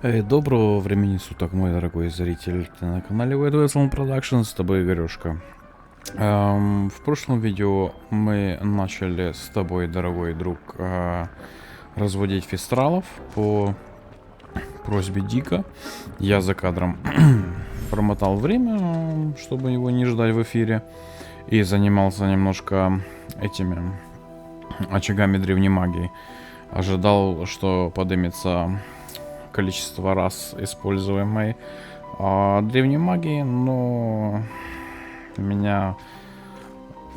Доброго времени суток, мой дорогой зритель. Ты на канале W.W.Production, с тобой Игорюшка. В прошлом видео мы начали с тобой, дорогой друг, разводить фестралов по просьбе Дика. Я за кадром промотал время, чтобы его не ждать в эфире, и занимался немножко этими очагами древней магии. Ожидал, что поднимется количество раз используемой древней магии, но меня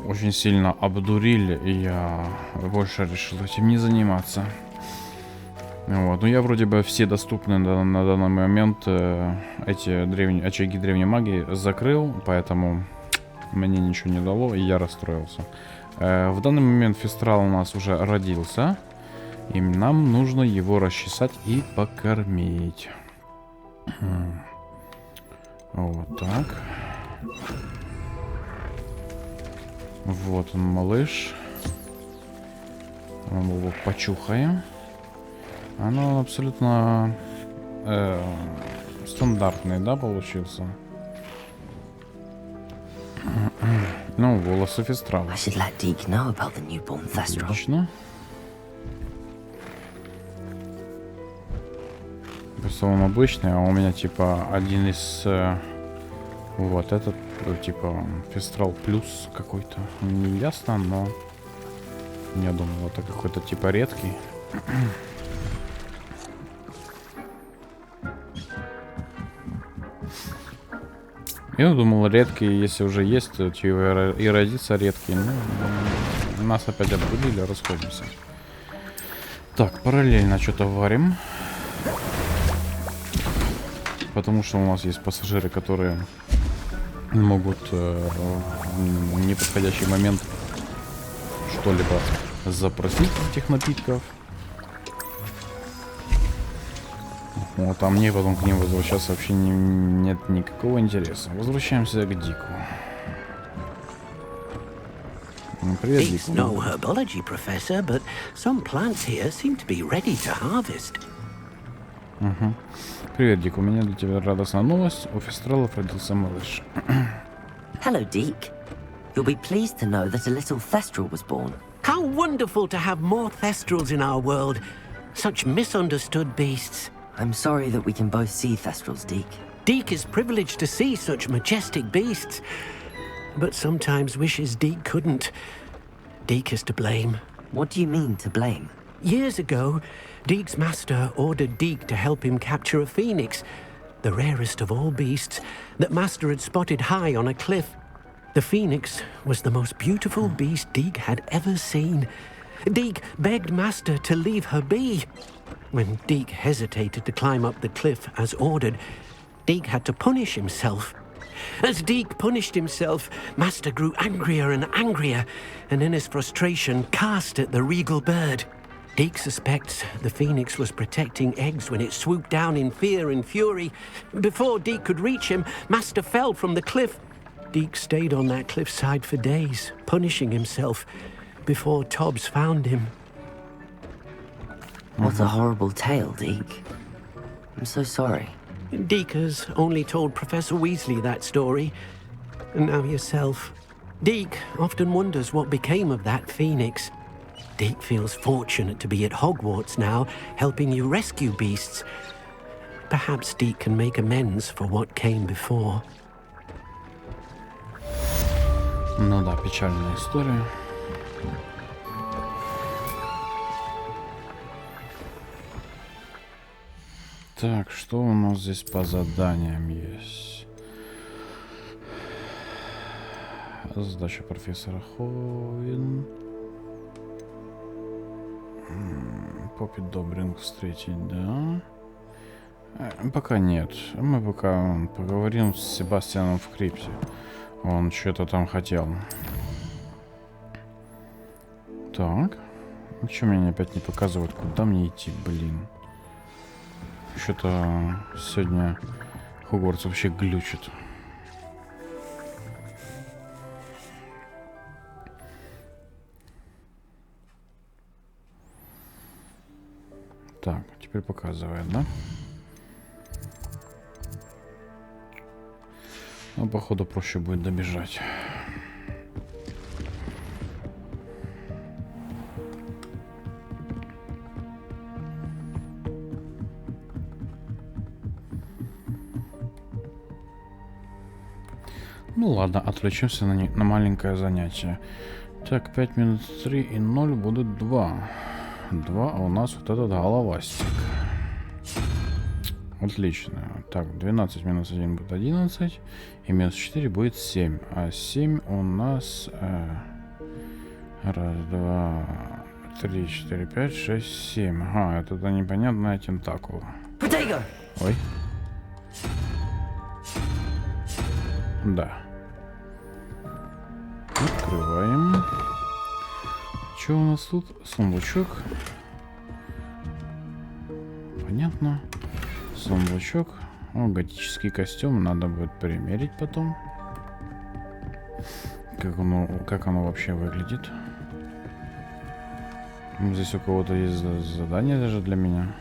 очень сильно обдурили, и я больше решил этим не заниматься. Вот. Но я вроде бы все доступные на данный момент эти очаги древней магии закрыл, поэтому мне ничего не дало, и я расстроился. В данный момент фестрал у нас уже родился. И нам нужно его расчесать и покормить. Вот так. Вот он, малыш. Мы его почухаем. Оно абсолютно стандартный, да, получился? Ну, волосы фестрала. Отлично. Просто он обычный, а у меня типа один из вот этот типа фестрал плюс какой-то. Не ясно, но я думал, это какой-то типа редкий. Я думал, редкий, если уже есть, то типа и родится редкий. Ну, нас опять обрубили, расходимся. Так, параллельно что-то варим. Потому что у нас есть пассажиры, которые могут в неподходящий момент что-либо запросить из этих напитков. Вот, а мне потом к ним возвращаться вообще нет никакого интереса. Возвращаемся к Дику. Привет, Дику. Угу. Привет, Дик. У меня для тебя радостная новость. У фестралов родился малыш. Hello, Deke. You'll be pleased to know that a little thestral was born. How wonderful to have more thestrals in our world. Such misunderstood beasts. I'm sorry that we can both see thestrals, Deke. Deke is privileged to see such majestic beasts, but sometimes wishes Deke couldn't. Deke is to blame. What do you mean, to blame? Years ago, Deke's master ordered Deke to help him capture a phoenix, the rarest of all beasts, that master had spotted high on a cliff. The phoenix was the most beautiful beast Deke had ever seen. Deke begged master to leave her be. When Deke hesitated to climb up the cliff as ordered, Deke had to punish himself. As Deke punished himself, master grew angrier and angrier, and in his frustration cast at the regal bird. Deke suspects the phoenix was protecting eggs when it swooped down in fear and fury. Before Deke could reach him, master fell from the cliff. Deke stayed on that cliffside for days, punishing himself, before Tobbs found him. What a horrible tale, Deke. I'm so sorry. Deke has only told Professor Weasley that story, and now yourself. Deke often wonders what became of that phoenix. Deke feels fortunate to be at Hogwarts now, helping you rescue beasts. Perhaps Deke can make amends for what came before. Ну да, печальная история. Так, что у нас здесь по заданиям есть? Задача профессора Ховин. Поппи Добринг встретить, да? Пока нет. Мы пока поговорим с Себастианом в крипте. Он что-то там хотел. Так. Что мне опять не показывают, куда мне идти, блин? Что-то сегодня Хогвартс вообще глючит. Так, теперь показывает, да? Но походу проще будет добежать. Ну ладно, отвлечемся на маленькое занятие. Так, 5 минус 3 и 0 будет 2. 2, а у нас вот этот головастик. Отлично. Так, 12 минус 1 будет 11. И минус 4 будет 7. А 7 у нас... раз, два, 3, 4, 5, 6, 7. Ага, это непонятная тентакула. Ой. Да. Открываем. Что у нас тут? Сундучок. Понятно. Сундучок. О, готический костюм. Надо будет примерить потом. Как оно вообще выглядит. Здесь у кого-то есть задание даже для меня.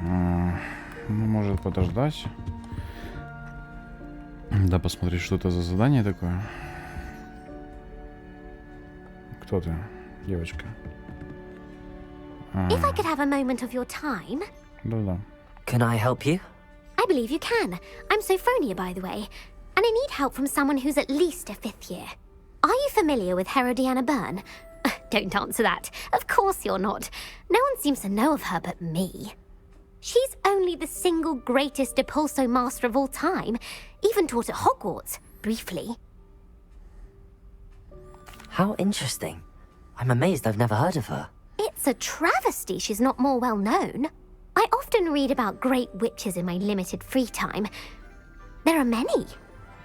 Ну, может подождать. Да, посмотреть, что это за задание такое. Кто ты, девочка? If I could have a moment of your time. Да-да. Can I help you? I believe you can. I'm Sophronia, by the way. And I need help from someone who's at least a 5th year. Are you familiar with Irodiana Byrne? Don't answer that. Of course you're not. No one seems to know of her but me. She's only the single greatest Depulso master of all time. Even taught at Hogwarts, briefly. How interesting. I'm amazed I've never heard of her. It's a travesty she's not more well known. I often read about great witches in my limited free time. There are many.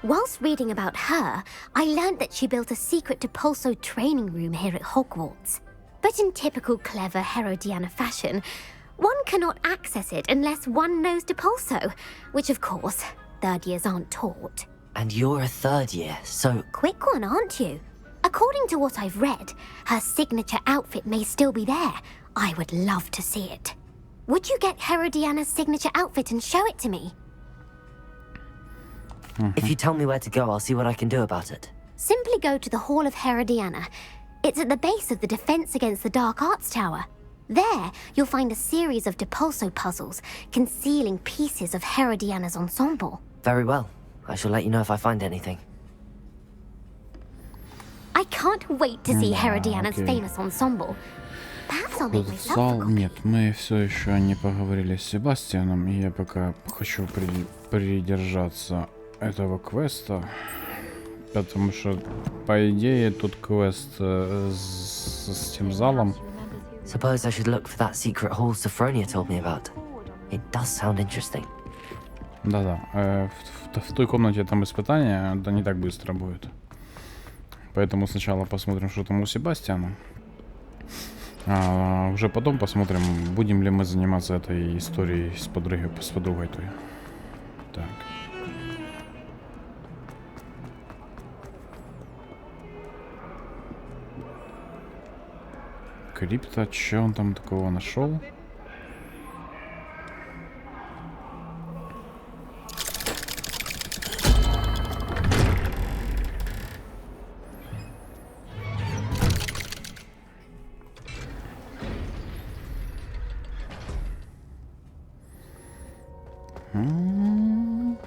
Whilst reading about her, I learned that she built a secret Depulso training room here at Hogwarts. But in typical clever Irodiana fashion, one cannot access it unless one knows Depulso, which of course, 3rd years aren't taught. And you're a 3rd year, so... Quick one, aren't you? According to what I've read, her signature outfit may still be there. I would love to see it. Would you get Irodiana's signature outfit and show it to me? If you tell me where to go, I'll see what I can do about it. Simply go to the Hall of Irodiana. It's at the base of the Defense Against the Dark Arts Tower. There, you'll find a series of Depulso puzzles concealing pieces of Irodiana's ensemble. Very well. I shall let you know if I find anything. I can't wait to see Irodiana's okay. famous ensemble. Perhaps I'll make myself Зал. a copy. Нет, мы все еще не поговорили с Себастианом, и я пока хочу придержаться этого квеста, потому что, по идее, тут квест с тем залом. Suppose I should look for that secret hall Sophronia told me about. It does sound interesting. Да-да, в той комнате там испытание, да не так быстро будет. Поэтому сначала посмотрим, что там у Себастиана. А уже потом посмотрим, будем ли мы заниматься этой историей с подругой той. Так. Крипта, что он там такого нашел?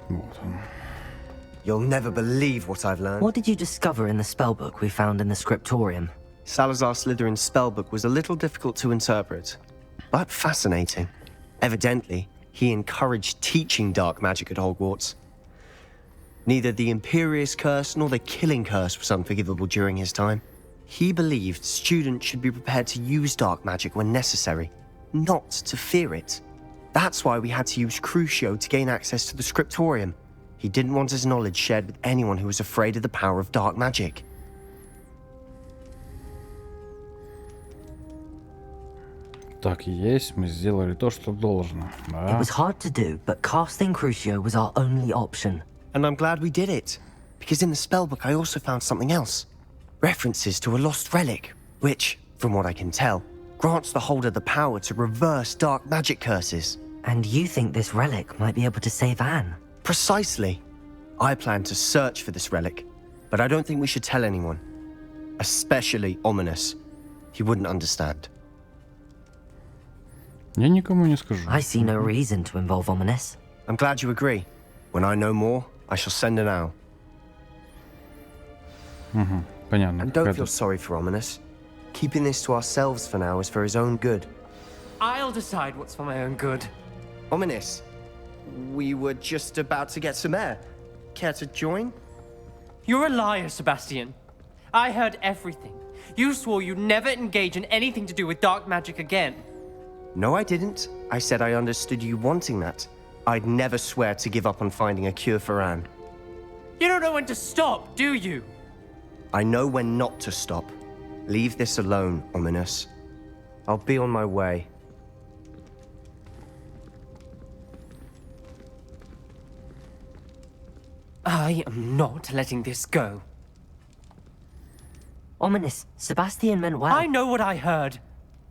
Вот он. You'll never believe what I've learned. What did you discover in the spellbook we found in the scriptorium? Salazar Slytherin's spellbook was a little difficult to interpret, but fascinating. Evidently, he encouraged teaching dark magic at Hogwarts. Neither the Imperious Curse nor the Killing Curse was unforgivable during his time. He believed students should be prepared to use dark magic when necessary, not to fear it. That's why we had to use Crucio to gain access to the scriptorium. He didn't want his knowledge shared with anyone who was afraid of the power of dark magic. Так и есть, мы сделали то, что должно. It was hard to do, but casting Crucio was our only option. And I'm glad we did it, because in the spellbook I also found something else. References to a lost relic, which, from what I can tell, grants the holder the power to reverse dark magic curses. And you think this relic might be able to save Anne? Precisely. I plan to search for this relic, but I don't think we should tell anyone. Especially Оминис. He wouldn't understand. Я никому не скажу. I see no reason to involve Оминис. I'm glad you agree. When I know more, I shall send an owl. Понятно. And don't feel sorry for Оминис. Keeping this to ourselves for now is for his own good. I'll decide what's for my own good. Оминис, we were just about to get some air. Care to join? You're a liar, Sebastien. I heard everything. You swore you'd never engage in anything to do with dark magic again. No, I didn't. I said I understood you wanting that. I'd never swear to give up on finding a cure for Anne. You don't know when to stop, do you? I know when not to stop. Leave this alone, Оминис. I'll be on my way. I am not letting this go. Оминис, Sebastien meant well. I know what I heard.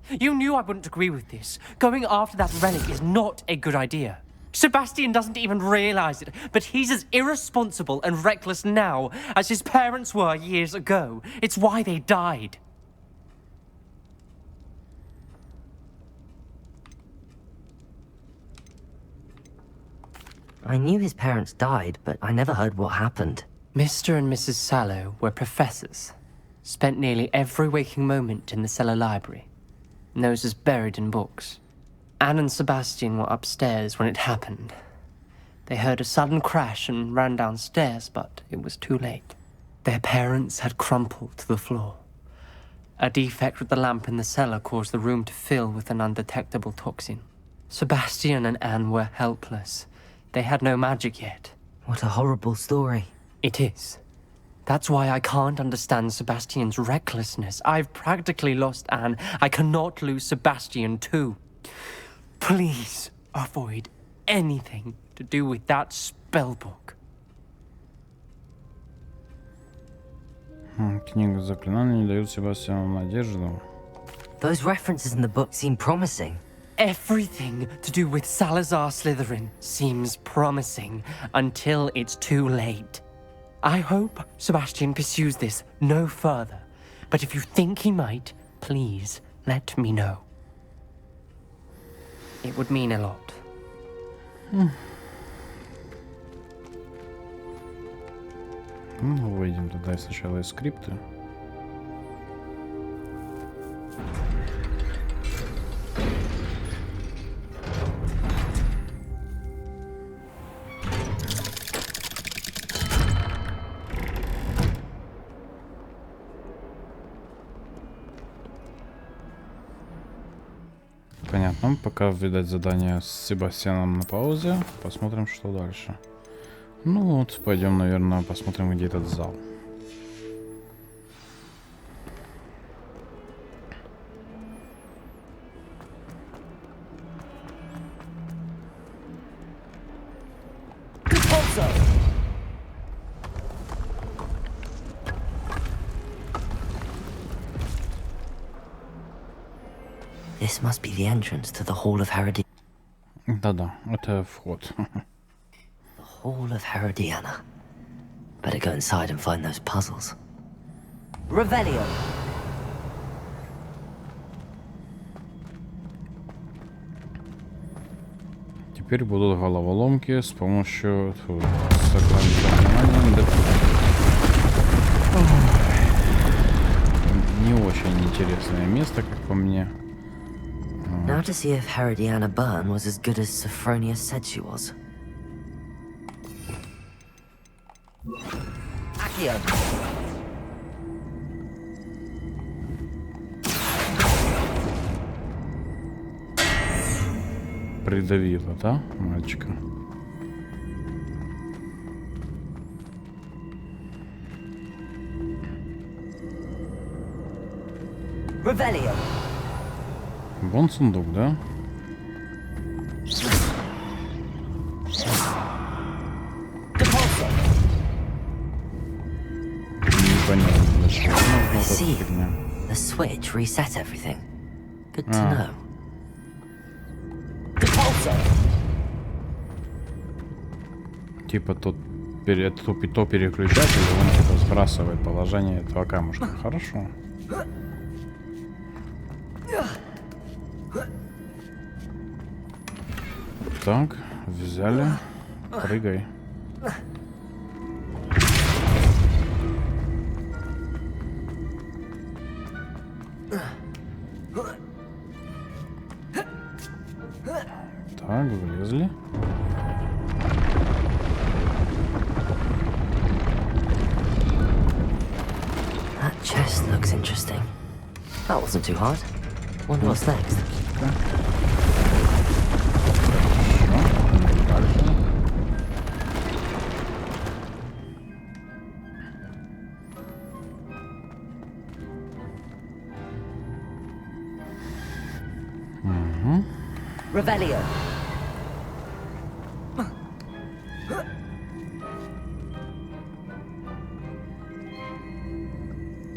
You knew I wouldn't agree with this. Going after that relic is not a good idea. Sebastien doesn't even realize it, but he's as irresponsible and reckless now as his parents were years ago. It's why they died. I knew his parents died, but I never heard what happened. Mr. and Mrs. Sallow were professors. Spent nearly every waking moment in the cellar library. Noses buried in books. Anne and Sebastien were upstairs when it happened. They heard a sudden crash and ran downstairs, but it was too late. Their parents had crumpled to the floor. A defect with the lamp in the cellar caused the room to fill with an undetectable toxin. Sebastien and Anne were helpless. They had no magic yet. What a horrible story. It is. That's why I can't understand Sebastian's recklessness. I've practically lost Anne. I cannot lose Sebastien too. Please avoid anything to do with that spellbook. Книга заклинаний не дают Себастьяну надежду. Those references in the book seem promising. Everything to do with Salazar Slytherin seems promising until it's too late. I hope Sebastien pursues this no further, but if you think he might, please let me know. It would mean a lot. Ну, выйдем тогда сначала из скрипта. Понятно. Пока, видать, задание с Себастьяном на паузе. Посмотрим, что дальше. Ну вот, пойдем, наверное, посмотрим, где этот зал. This must be the entrance to the Hall of Herodiana. Да-да, это вход. The Hall of Herodiana. Better go inside and find those puzzles. Revelio. Теперь будут головоломки с помощью заклинания. Не очень интересное место, как по мне. Now to see if Herodiana Byrne was as good as Sophronia said she was. Accio. Придавило, да, мальчика? Revelio. Вон сундук, да? Непонятно, для чего. I Ну, see. вот фигня. The switch reset everything. Good to know. Типа тут то переключатель, он типа сбрасывает положение этого камушка. Хорошо. Так, взяли. Прыгай. Так, влезли. That chest looks interesting. That wasn't too hard. Wonder what's next. Revelio.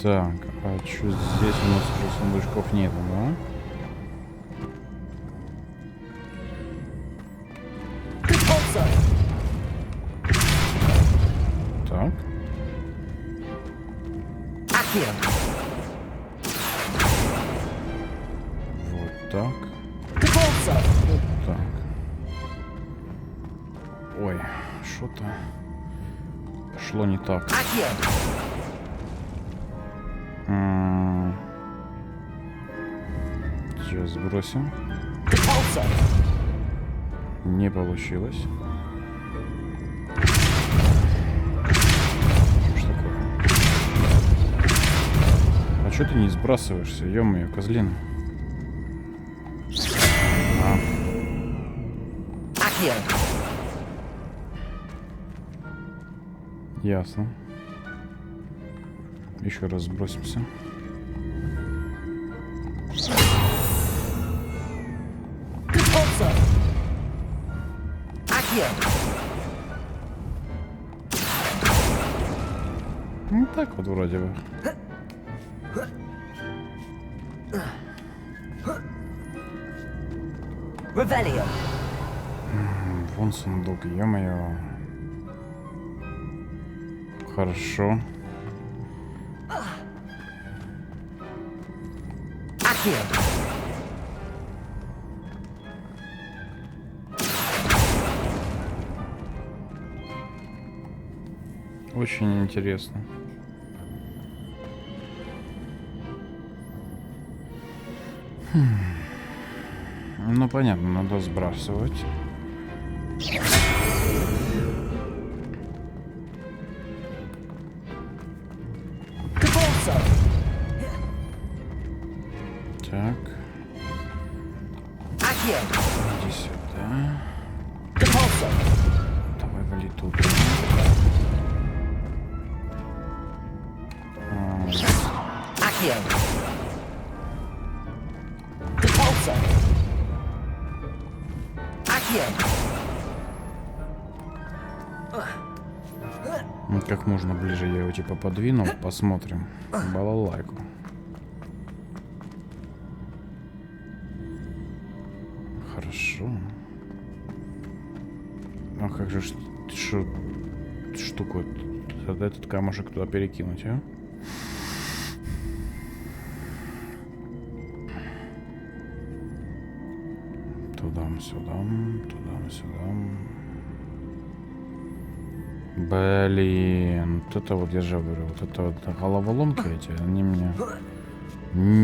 Так, а что здесь у нас уже сундучков нету, да? Так. Вот так. Вот так. Ой, что-то пошло не так. Сейчас сбросим. Не получилось. Что такое? А что ты не сбрасываешься? Ё-моё, козлин. Ясно. Еще раз сбросимся. Ну так вот вроде бы. Вон сундук, ё-моё. Хорошо. Очень интересно. Ну понятно, надо сбрасывать. Так. Иди сюда. Давай вали тут. Как можно ближе я его типа подвинул, посмотрим. Балалайку. Хорошо. А как же штуку этот камушек туда перекинуть, а? Туда-сюда, туда-сюда. Блин, вот это вот, я же говорю, вот это вот головоломки эти, они мне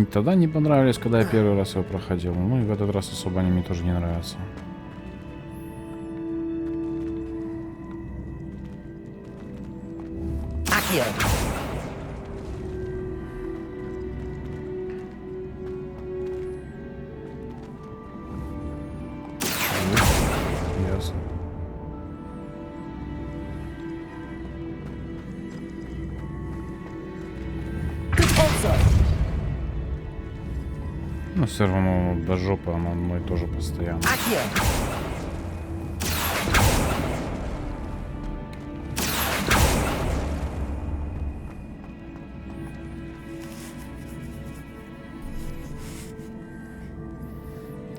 тогда не понравились, когда я первый раз его проходил. Ну и в этот раз особо они мне тоже не нравятся. Ясно. Но все равно до жопы оно мной тоже постоянно.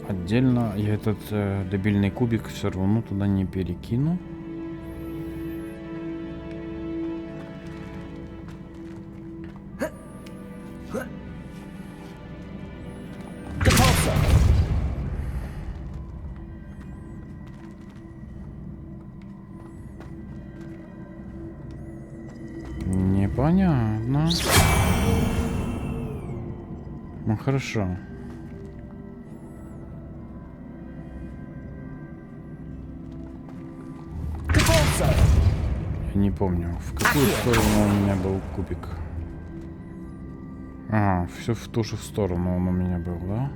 Отдельно я этот дебильный кубик все равно туда не перекину. Понятно. Ну хорошо. Я не помню, в какую сторону у меня был кубик. Ага, все в ту же сторону он у меня был, да?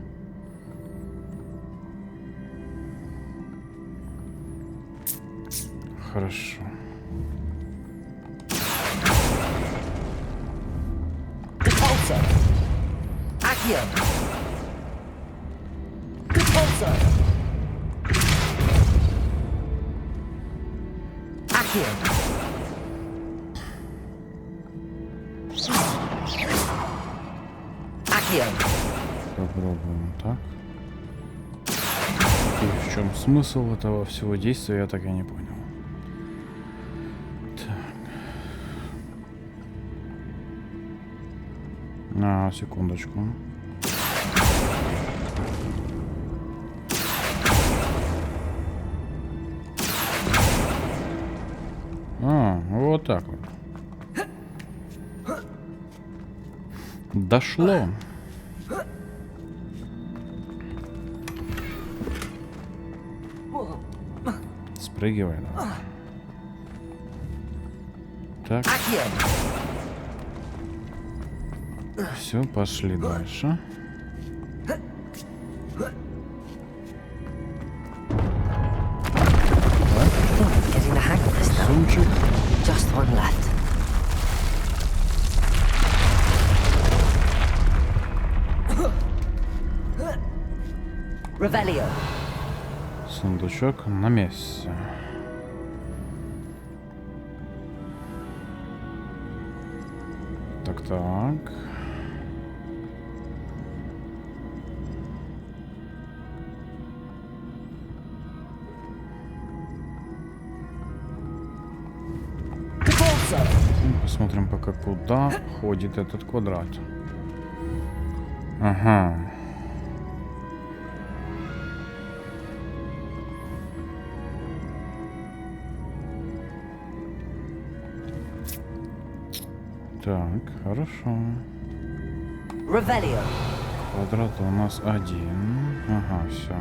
Хорошо. Попробуем так. И в чем смысл этого всего действия, я так и не понял. Так. Секундочку. Вот так вот. Дошло. Спрыгивай, давай. Так. Все, пошли дальше. Сумчик. Just one left. Revelio. Сундучок на месте. Так. Посмотрим пока, куда ходит этот квадрат. Ага. Так, хорошо. Revelio. Квадрат у нас один. Ага, все.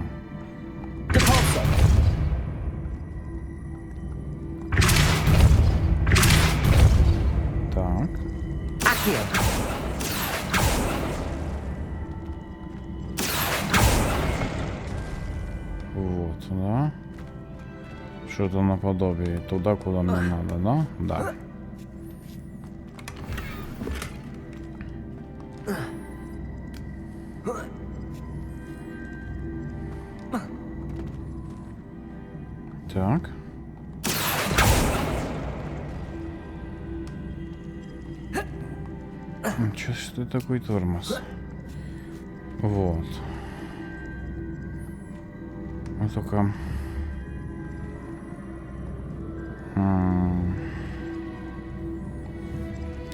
Так. Вот, да. Что-то наподобие туда, куда мне надо, да? Да. Так. Что это такой тормоз? Вот. Ну только...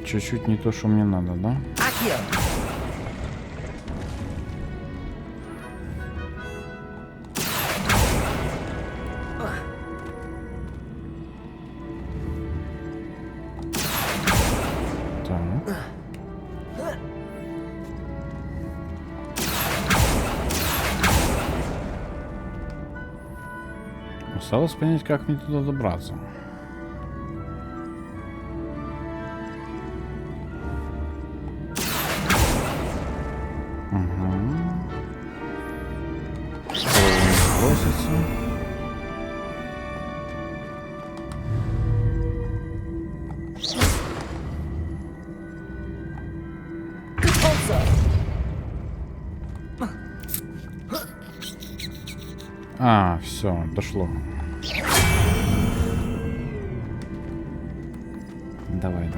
Чуть-чуть не то, что мне надо, да? Осталось понять, как мне туда добраться. Все, дошло. Давай.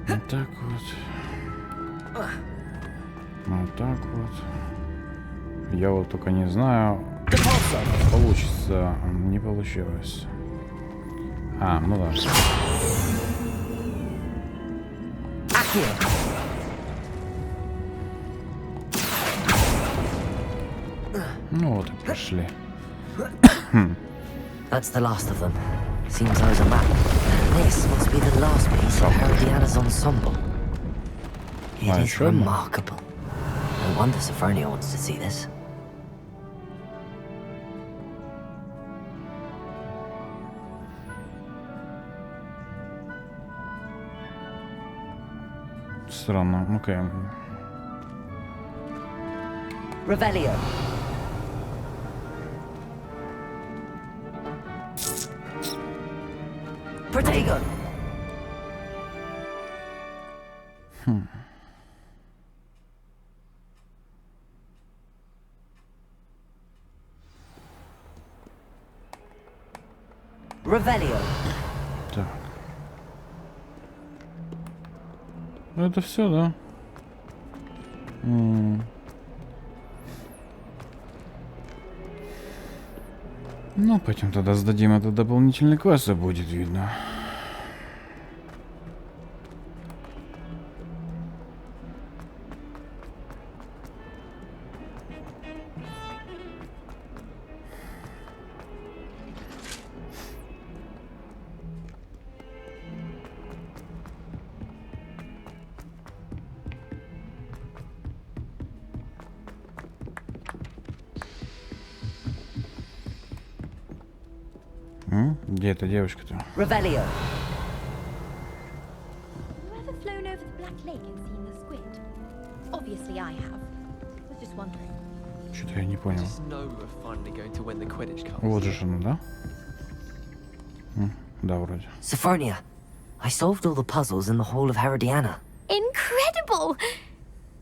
Вот так вот. Вот так вот. Я вот только не знаю, получится, не получилось. Ну да. Ну вот и пошли. That's the last of them. Seems there's a map. This must be the last piece of Herodiana's ensemble. It is remarkable. No wonder Sophronia wants to see this. Странно. Окей. Revelio. Protego. Revelio. Так. Ну это все, да? Ну, пойдем тогда сдадим этот дополнительный квест, и будет видно. Где эта девочка-то? Revelio. Have you ever flown over the Black Lake and seen the squid? Obviously I have. Was just wondering. Что-то я не понял. Just know we're finally going to win the Quidditch Cup. Вот же она, да? Да, вроде. Sophronia, I solved all the puzzles in the Hall of Herodiana. Incredible!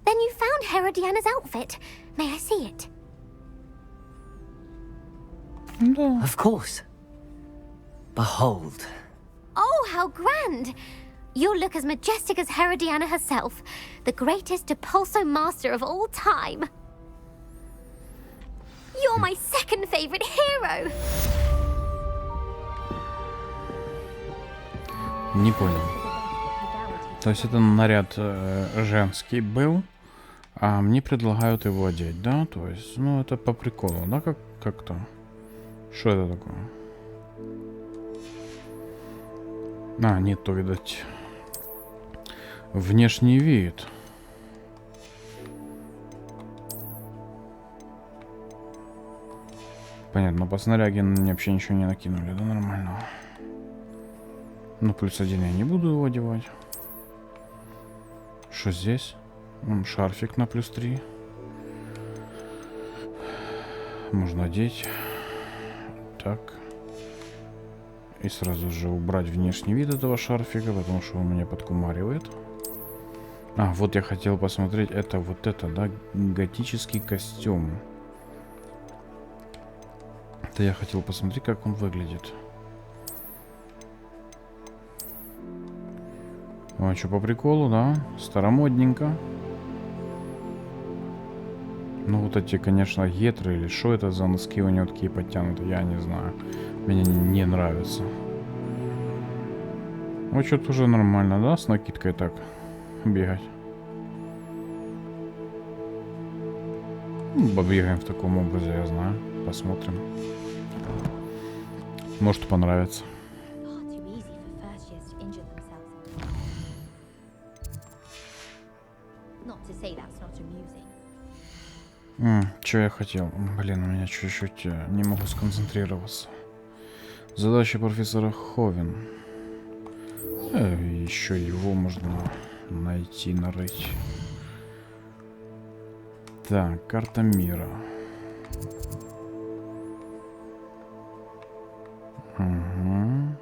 Then you found Herodiana's outfit. May I see it? Да. Of course. Behold. Oh, how grand! You'll look as majestic as Herodiana herself, the greatest Depulso master of all time. You're my second favorite hero! Не понял. То есть это наряд женский был, а мне предлагают его одеть, да? То есть, ну это по приколу, да? Как-то. Что это такое? А, нет, то, видать, внешний вид. Понятно, по снаряге мне вообще ничего не накинули, да, нормально. Ну, +1 я не буду его одевать. Что здесь? Шарфик на +3. Можно одеть. Так. И сразу же убрать внешний вид этого шарфика, потому что он меня подкумаривает. А, вот я хотел посмотреть, это вот это, да, готический костюм. Это я хотел посмотреть, как он выглядит. А что, по приколу, да? Старомодненько. Ну, вот эти, конечно, гетры или что это за носки у него такие подтянутые, я не знаю. Мне не нравится. Вот что-то уже нормально, да? С накидкой так бегать. Ну, побегаем в таком образе, я знаю. Посмотрим. Может, понравится. Far too easy for first years to injure themselves. Not to say that's not amusing. Что я хотел? Блин, у меня чуть-чуть не могу сконцентрироваться. Задача профессора Ховен. Еще его можно найти, нарыть. Так, карта мира. Угу.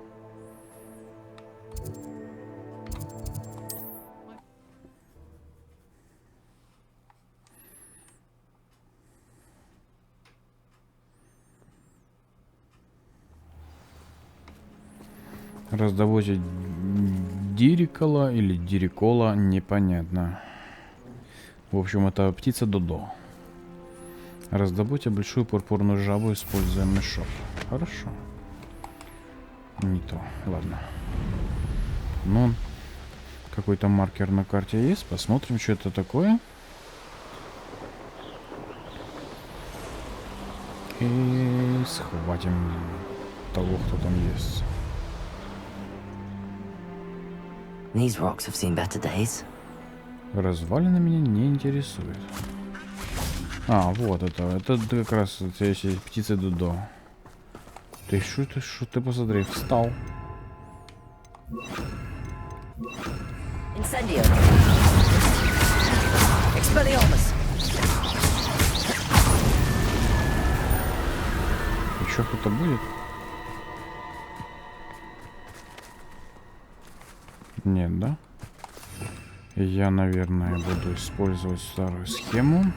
Раздобудьте дирикола или дирикола, непонятно. В общем, это птица Додо. Раздобудьте большую пурпурную жабу, используя мешок. Хорошо. Не то. Ладно. Ну, Какой-то маркер на карте есть. Посмотрим, что это такое. И схватим того, кто там есть. These rocks have seen better days. Развалины меня не интересует. А, вот это. Это как раз эти птицы Дудо. Ты что ты посмотри, встал. Incendio. Expelliarmus. Еще кто-то будет? Нет, да? Я, наверное, буду использовать старую схему.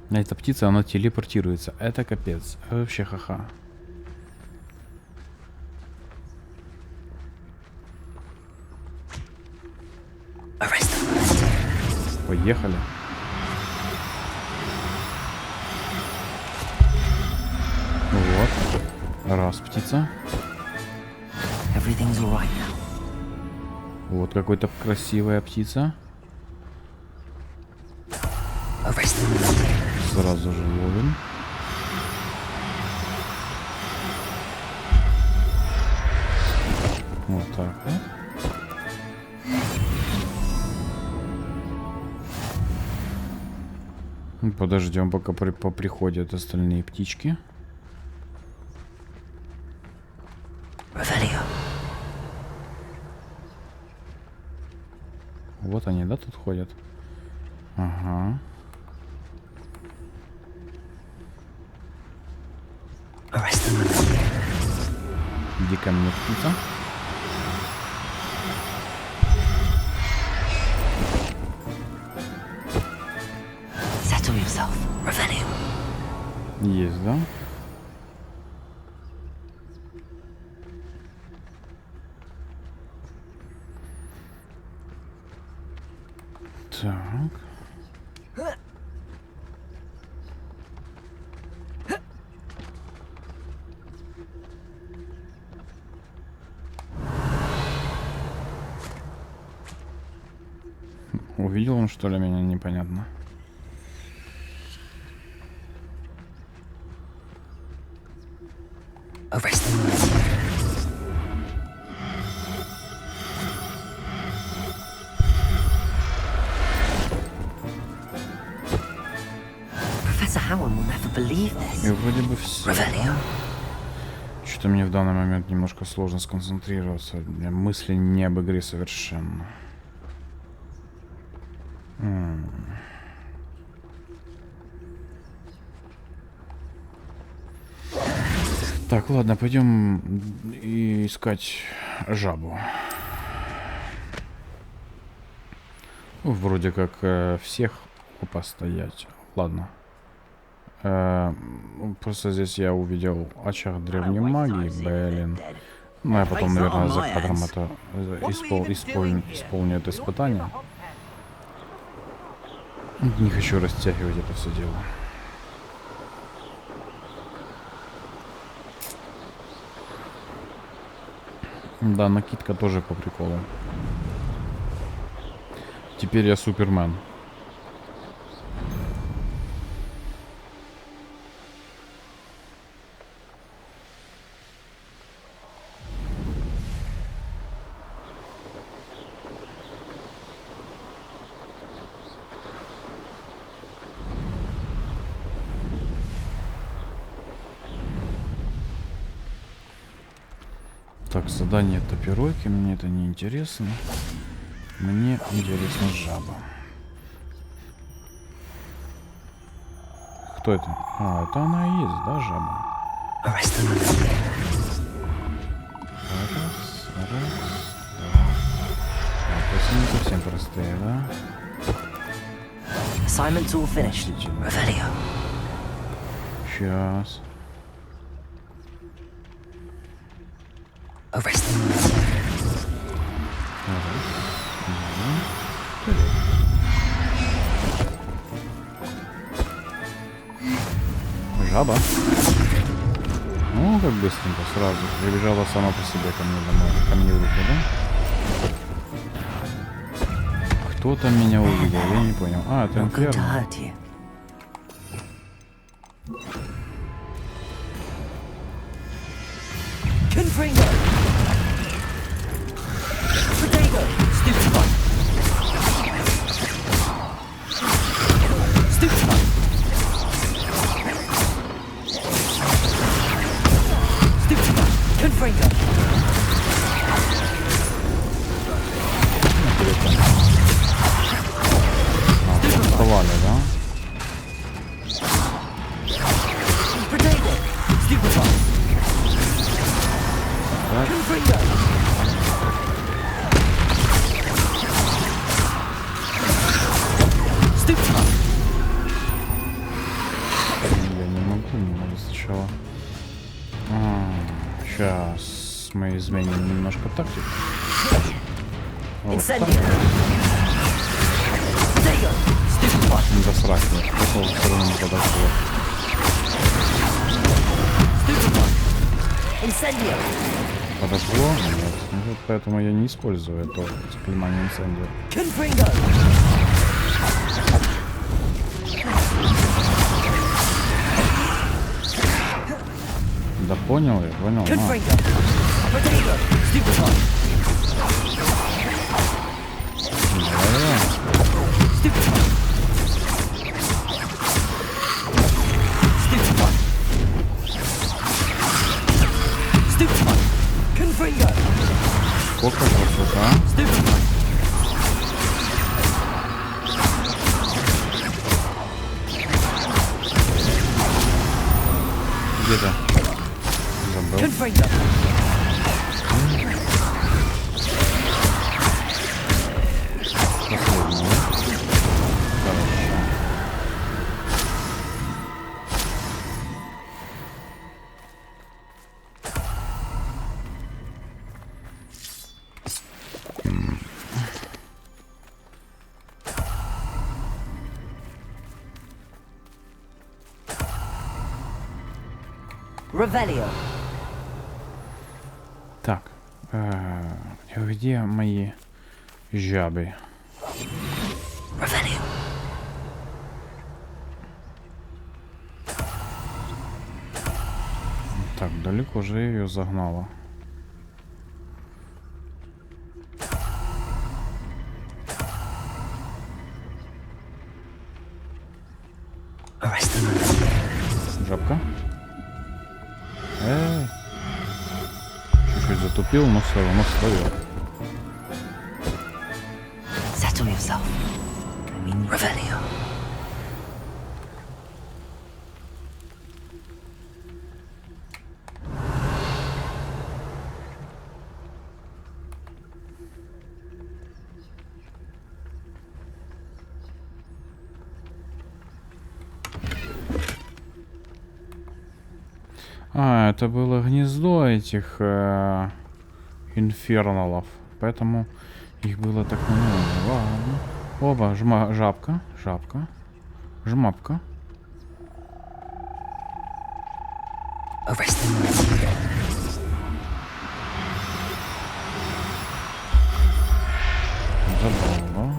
Эта птица, она телепортируется. Это капец. Вообще ха-ха. Поехали. Вот. Раз птица. Вот какой-то красивая птица. Сразу же ловим. Вот так вот. Подождем, пока поприходят остальные птички. Вот они, да, тут ходят? Ага. Иди ко мне, птица. Есть, да? Так. Увидел он, что ли, меня? Непонятно. И вроде бы все. Что-то мне в данный момент немножко сложно сконцентрироваться. У меня мысли не об игре совершенно. Так, ладно, пойдем искать жабу. Вроде как всех постоять. Ладно. Просто здесь я увидел очаг древней магии, блин. Ну, я потом, наверное, за кадром это исполню это испытание. Не хочу растягивать это все дело. Да, накидка тоже по приколу. Теперь я Супермен. Так, задание топиройки, мне это не интересно. Мне интересна жаба. Кто это? А, это она и есть, да, жаба? Раз. А, то есть они совсем простые, да? Assignment's all finished. Revelio. Сейчас. Жаба. Ну, как быстренько, сразу. Прибежала сама по себе ко мне домой. Ко мне в руки, да? Кто там меня увидел? Я не понял. А, это Инферно. Вставали, да? Я не могу, надо сначала. Сейчас мы изменим немножко тактику. Вот так. Да срать, нет. Какого стороны не подошло. Подошло? Нет. Ну, вот поэтому я не использую это заклинание инцендио. Да понял я, понял. Сколько красота. Где-то забыл. Так, где мои жабы? Так, далеко же ее загнала. Жабка? Чуть-чуть затупил, но все равно встает. А, это было гнездо этих инферналов, поэтому их было так много. Ладно. Оба, жабка, жмапка. Забрала.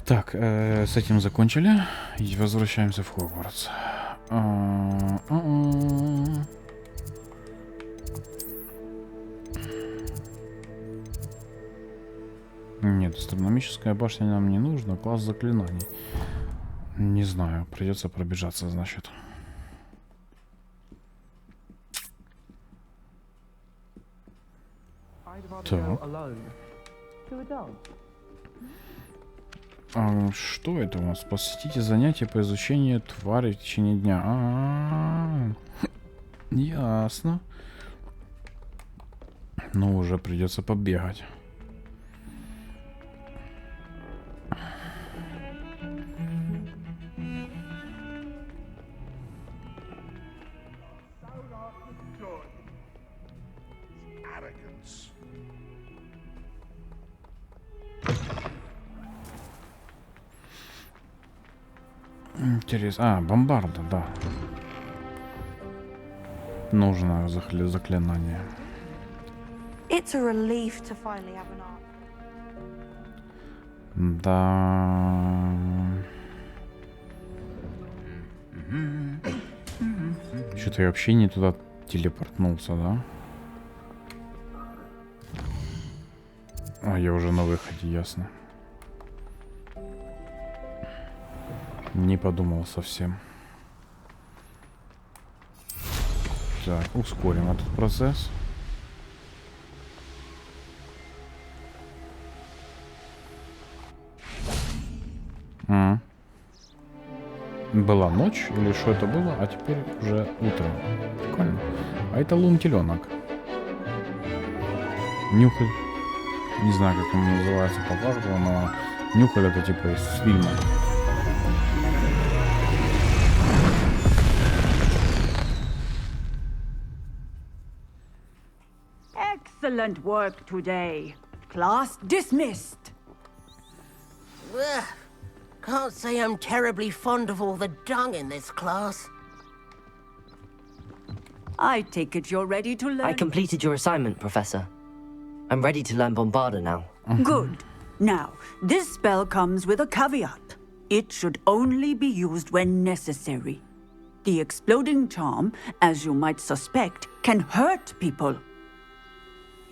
Так, с этим закончили. И возвращаемся в Хогвартс. Нет, астрономическая башня нам не нужна. Класс заклинаний. Не знаю, придется пробежаться, значит. Так. Что это у нас? Посетите занятия по изучению тварей в течение дня. Ясно. Ну, уже придется побегать. Интересно. А, бомбарда, да. Нужно заклинание. It's a relief to finally have an art. Да. Что-то я вообще не туда телепортнулся, да? А, я уже на выходе, ясно. Не подумал совсем. Так, ускорим этот процесс. Была ночь, или что это было, а теперь уже утро. Прикольно. А это лун-теленок. Нюхаль. Не знаю, как он называется по факту, но Нюхаль это типа из фильма. Excellent work today. Class dismissed. Ugh. Can't say I'm terribly fond of all the dung in this class. I take it you're ready to learn. I completed your assignment, Professor. I'm ready to learn Bombarda now. Good. Now, this spell comes with a caveat. It should only be used when necessary. The exploding charm, as you might suspect, can hurt people.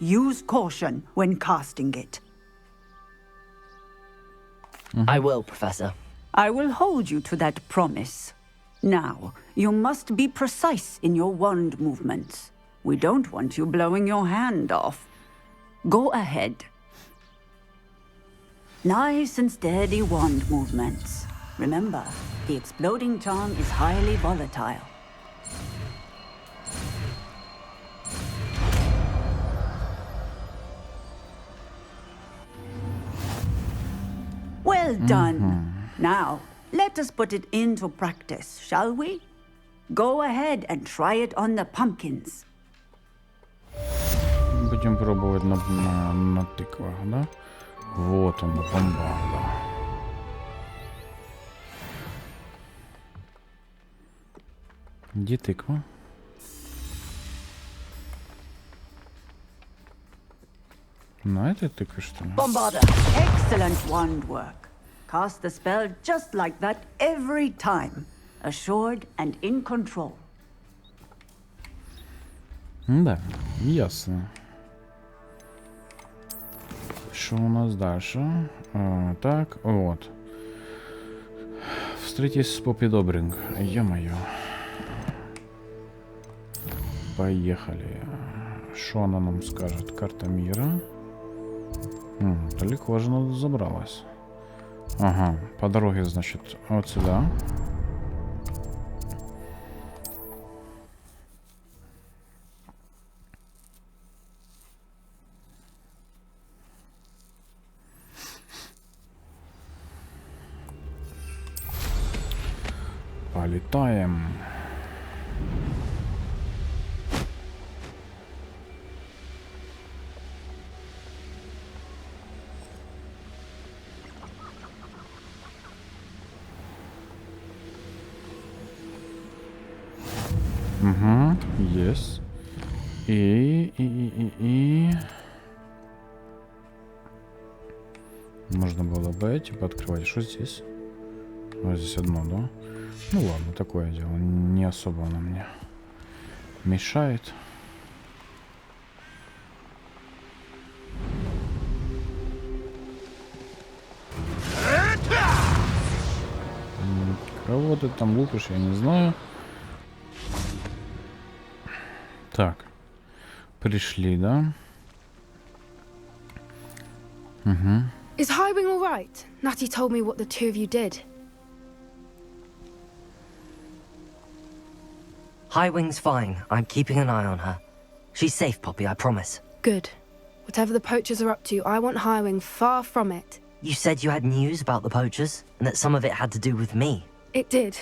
Use caution when casting it. I will, Professor. I will hold you to that promise. Now, you must be precise in your wand movements. We don't want you blowing your hand off. Go ahead. Nice and steady wand movements. Remember, the exploding charm is highly volatile. Well done. Now, let us put it into practice, shall we? Go ahead and try it on the pumpkins. Будем пробовать на тыквах, да? Вот он, бомбарда. Где тыква? На этой тыкве, что ли? Bombarda! Excellent wand work. Cast the spell just like that every time. Assured and in control. Да, ясно. Что у нас дальше? Так, вот. Встретись с Поппи Добринг. Ё-моё. Поехали. Что она нам скажет? Карта мира. Далеко же она забралась. Ага, по дороге, значит, вот сюда. Полетаем. Угу, есть. И... Можно было бы типа открывать. Что здесь? Вот здесь одно, да? Ну ладно, такое дело. Не особо оно мне мешает. Кого ты там лупишь, я не знаю. Так. Пришли, да? Угу. Is Highwing all right? Natty told me what the two of you did. Highwing's fine. I'm keeping an eye on her. She's safe, Poppy, I promise. Good. Whatever the poachers are up to, I want Highwing far from it. You said you had news about the poachers, and that some of it had to do with me. It did.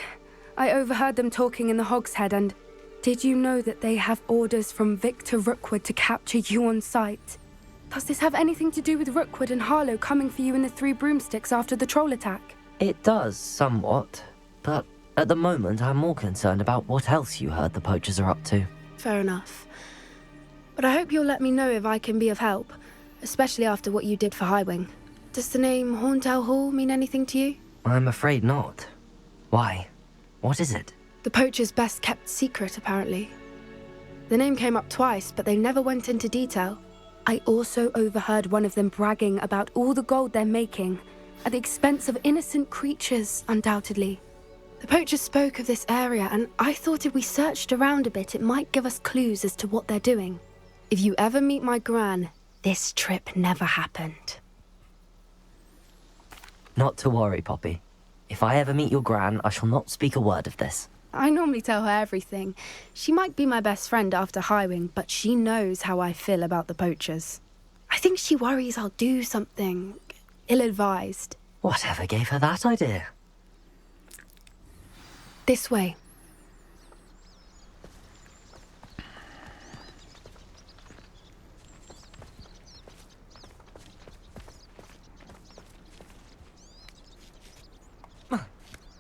I overheard them talking in the Hogshead, and did you know that they have orders from Victor Rookwood to capture you on sight? Does this have anything to do with Rookwood and Harlow coming for you in the Three Broomsticks after the troll attack? It does, somewhat. But At the moment, I'm more concerned about what else you heard the poachers are up to. Fair enough. But I hope you'll let me know if I can be of help, especially after what you did for Highwing. Does the name Horntail Hall mean anything to you? I'm afraid not. Why? What is it? The poacher's best kept secret, apparently. The name came up twice, but they never went into detail. I also overheard one of them bragging about all the gold they're making, at the expense of innocent creatures, undoubtedly. The poacher spoke of this area, and I thought if we searched around a bit, it might give us clues as to what they're doing. If you ever meet my gran, this trip never happened. Not to worry, Poppy. If I ever meet your gran, I shall not speak a word of this. I normally tell her everything. She might be my best friend after Highwing, but she knows how I feel about the poachers. I think she worries I'll do something ill-advised. Whatever gave her that idea? This way.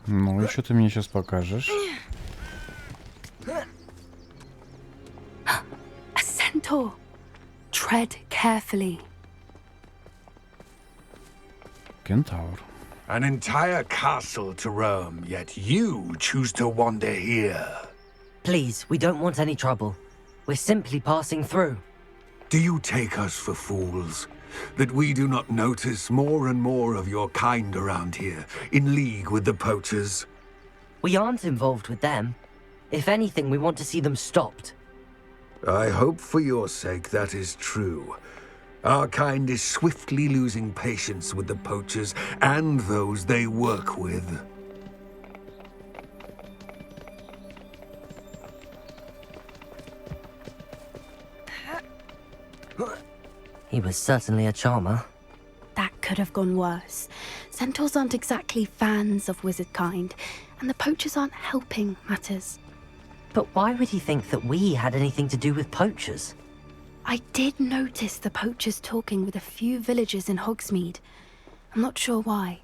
Ну и что ты мне сейчас покажешь? A centaur. Tread carefully. Кентавр. An entire castle to roam, yet you choose to wander here. Please, we don't want any trouble. We're simply passing through. Do you take us for fools? That we do not notice more and more of your kind around here, in league with the poachers? We aren't involved with them. If anything, we want to see them stopped. I hope for your sake that is true. Our kind is swiftly losing patience with the poachers and those they work with. He was certainly a charmer. That could have gone worse. Centaurs aren't exactly fans of wizard kind, and the poachers aren't helping matters. But why would he think that we had anything to do with poachers? I did notice the poachers talking with a few villagers in Hogsmeade. I'm not sure why.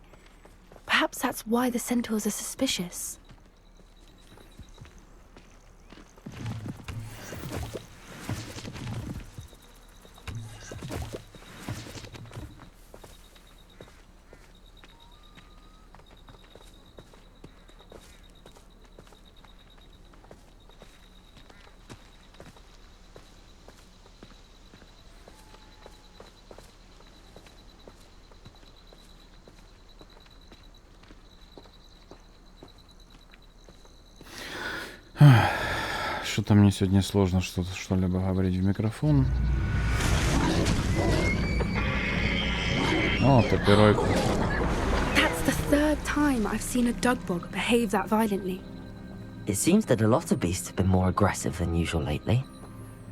Perhaps that's why the centaurs are suspicious. Что-то мне сегодня сложно что-либо говорить в микрофон. О, топиройку. That's the third time I've seen a dugbog behave that violently. It seems that a lot of beasts have been more aggressive than usual lately.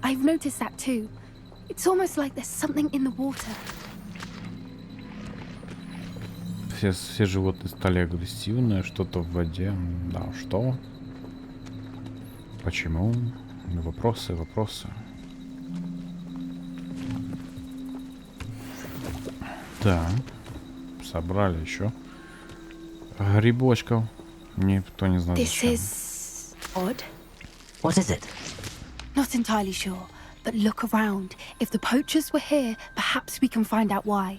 I've noticed that too. It's almost like there's something in the water. Все животные стали агрессивные, что-то в воде. Да, что? Почему? Вопросы. Так. Собрали еще грибочков. Никто не знает зачем. This is odd. What is it? Not entirely sure, but look around. If the poachers were here, perhaps we can find out why.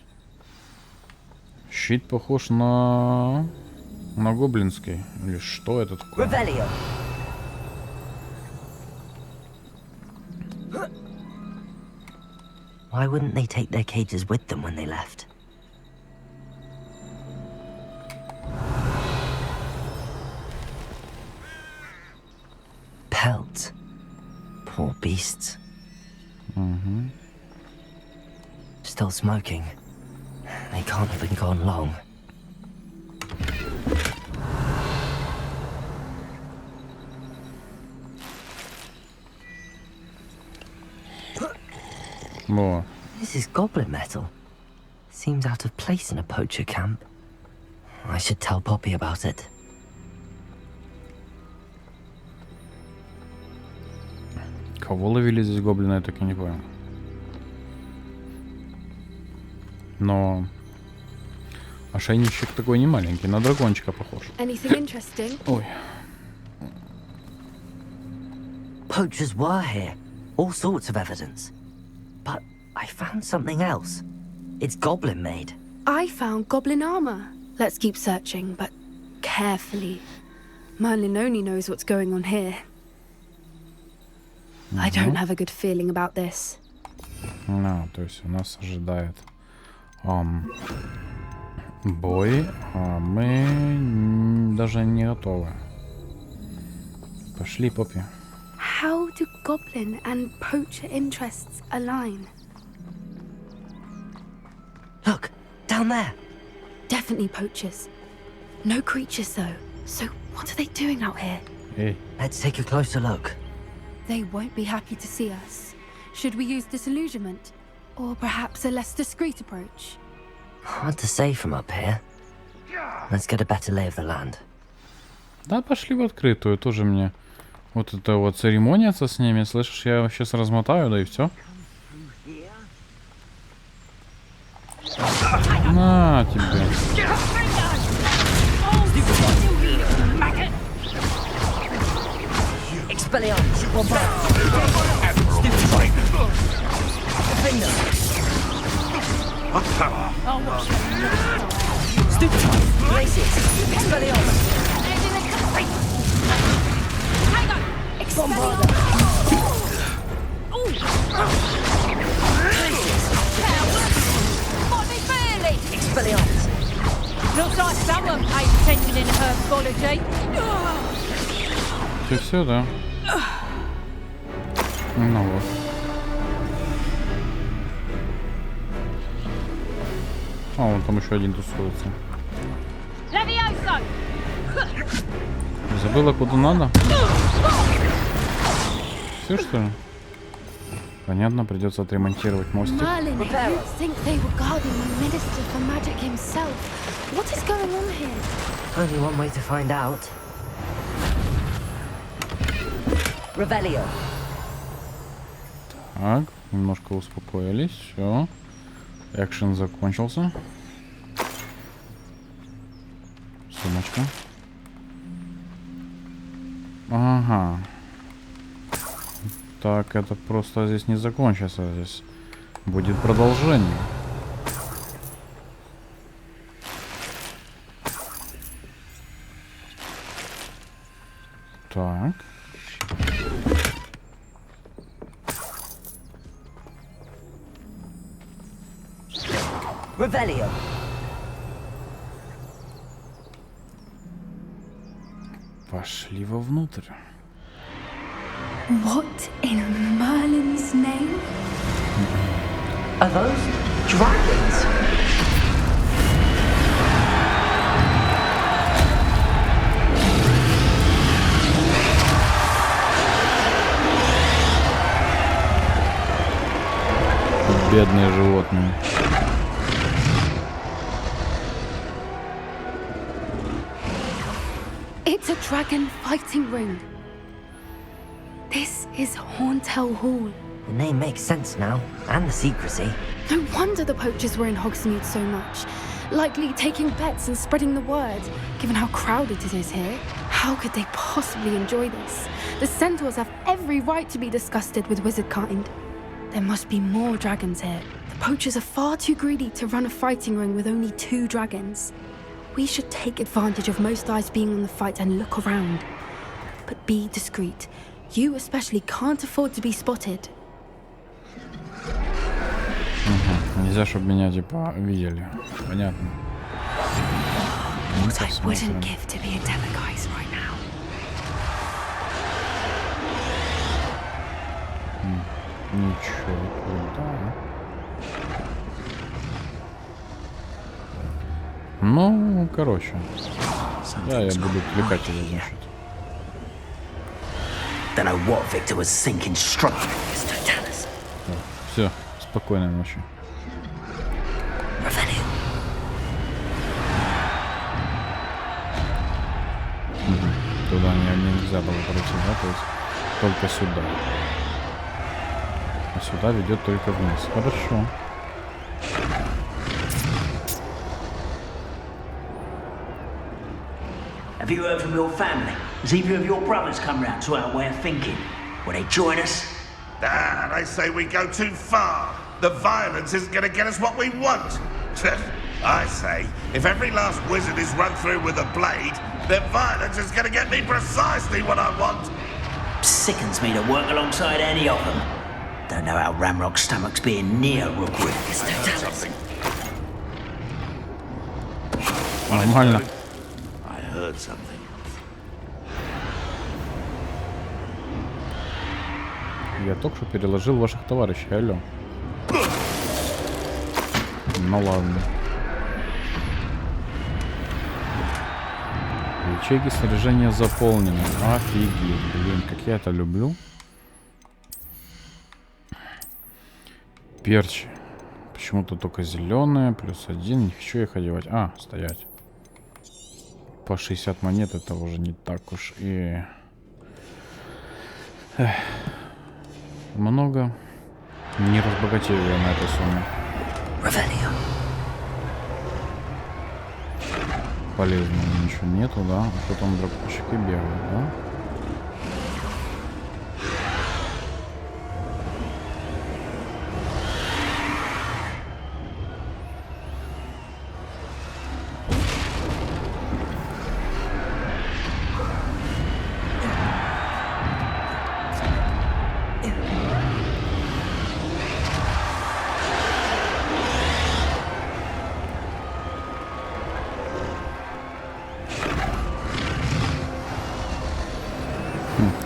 Щит похож на гоблинский. Или что это такое? Revelio. Why wouldn't they take their cages with them when they left? Pelts. Poor beasts. Mm-hmm. Still smoking. They can't have been gone long. More. This is goblin metal. Seems out of place in a poacher camp. I should tell Poppy about it. Кого ловили здесь гоблины, я так и не понял. Но Ошейничек такой не маленький, на дракончика похож. Anything interesting? Ой. Poachers were here. All sorts of evidence. But I found something else. It's goblin made. I found goblin armor. Let's keep searching, but carefully. Merlin only knows what's going on here. I don't have a good feeling about this. Ну, то есть у нас ожидает бой, а мы даже не готовы. Пошли, Поппи. How do goblin and poacher interests align? Look, down there. Definitely poachers. No creatures though. So what are they doing out here? Hey. Let's take a closer look. They won't be happy to see us. Should we use disillusionment? Or perhaps a less discreet approach? Hard to say from up here. Let's get a better lay of the land. Да, пошли в открытую, тоже мне. Вот это вот церемониться с ними, слышишь, я сейчас размотаю, да и все. На тебе. Looks like someone paid attention in herbology. Все, да. Ну вот. А, вон там еще один тусуется. Забыла, куда надо? Все, что ли? Понятно, придется отремонтировать мостик. Merlin, you'd think they were guarding the Minister for Magic himself. What is going on here? Only one way to find out. Revelio. Так, немножко успокоились. Все. Экшен закончился. Сумочка. Ага. Так, это просто здесь не закончится. Здесь будет продолжение. Так. Revelio. Пошли вовнутрь. What in Merlin's name? Are those dragons? Бедные животные. It's a dragon fighting ring. This is Horntail Hall. The name makes sense now, and the secrecy. No wonder the poachers were in Hogsmeade so much. Likely taking bets and spreading the word, given how crowded it is here. How could they possibly enjoy this? The centaurs have every right to be disgusted with wizard kind. There must be more dragons here. The poachers are far too greedy to run a fighting ring with only 2 dragons. We should take advantage of most eyes being on the fight and look around. But be discreet. You especially can't afford to be spotted. Нельзя, чтобы меня типа видели. Понятно. What I wouldn't give to be a delicatessen right now. Ничего, куда? Ну, короче. Да, я буду отвлекать его, значит. Don't know what Victor was thinking strong. Все, спокойной ночи. Туда нельзя было пройти, да, то есть только сюда. А сюда ведет только вниз. Хорошо. Have you heard from your family? Has either of your brothers come round to our way of thinking? Will they join us? Ah, they say we go too far. The violence isn't going to get us what we want. I say, if every last wizard is run through with a blade, then violence is going to get me precisely what I want. Sickens me to work alongside any of them. Don't know how Ramrock's stomach's being near Rookwood. Нормально. I heard something. Я только что переложил ваших товарищей, алло. Ну ладно. Ячейки снаряжения заполнены. Офигеть, блин, как я это люблю. Перчи. Почему-то только зеленые, +1. Не хочу их одевать. А, стоять. По 60 монет это уже не так уж и... много. Не разбогатею я на этой сумме. Полезного ничего нету, да? А что там дракончики бегают, да?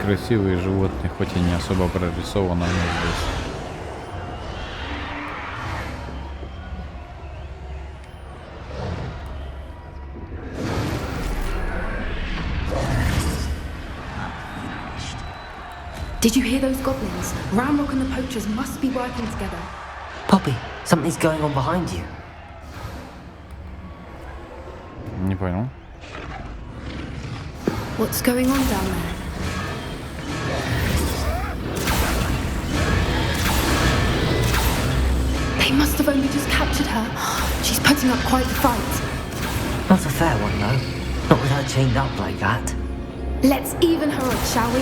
Красивые животные, хоть и не особо прорисованы, но здесь. Did you hear those goblins? Ramrock and the poachers must be working together. Poppy, something's going on behind you. Не понял. What's going on down there? They must have only just captured her. She's putting up quite the fight. Not a fair one, though. Not with her chained up like that. Let's even her up, shall we?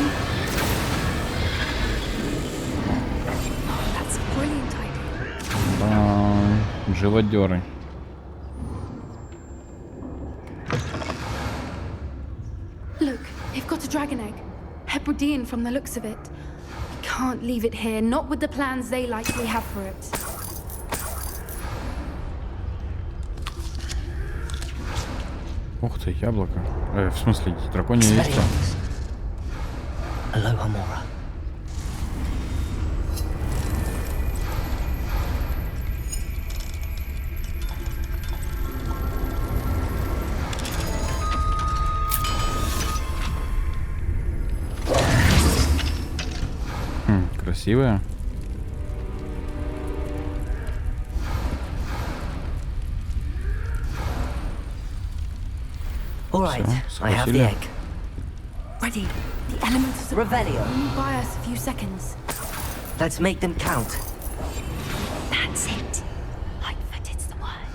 That's a brilliant idea. Да, живодеры. Look, they've got a dragon egg. Hebridean from the looks of it. We can't leave it here, not with the plans they likely have for it. Ух ты, яблоко. В смысле, драконье яйцо. Aloha Mora. Красивая. All right, I have the egg. Ready. The elements of Revelio. Only buy us a few seconds. Let's make them count. That's it. Lightfooted's the word.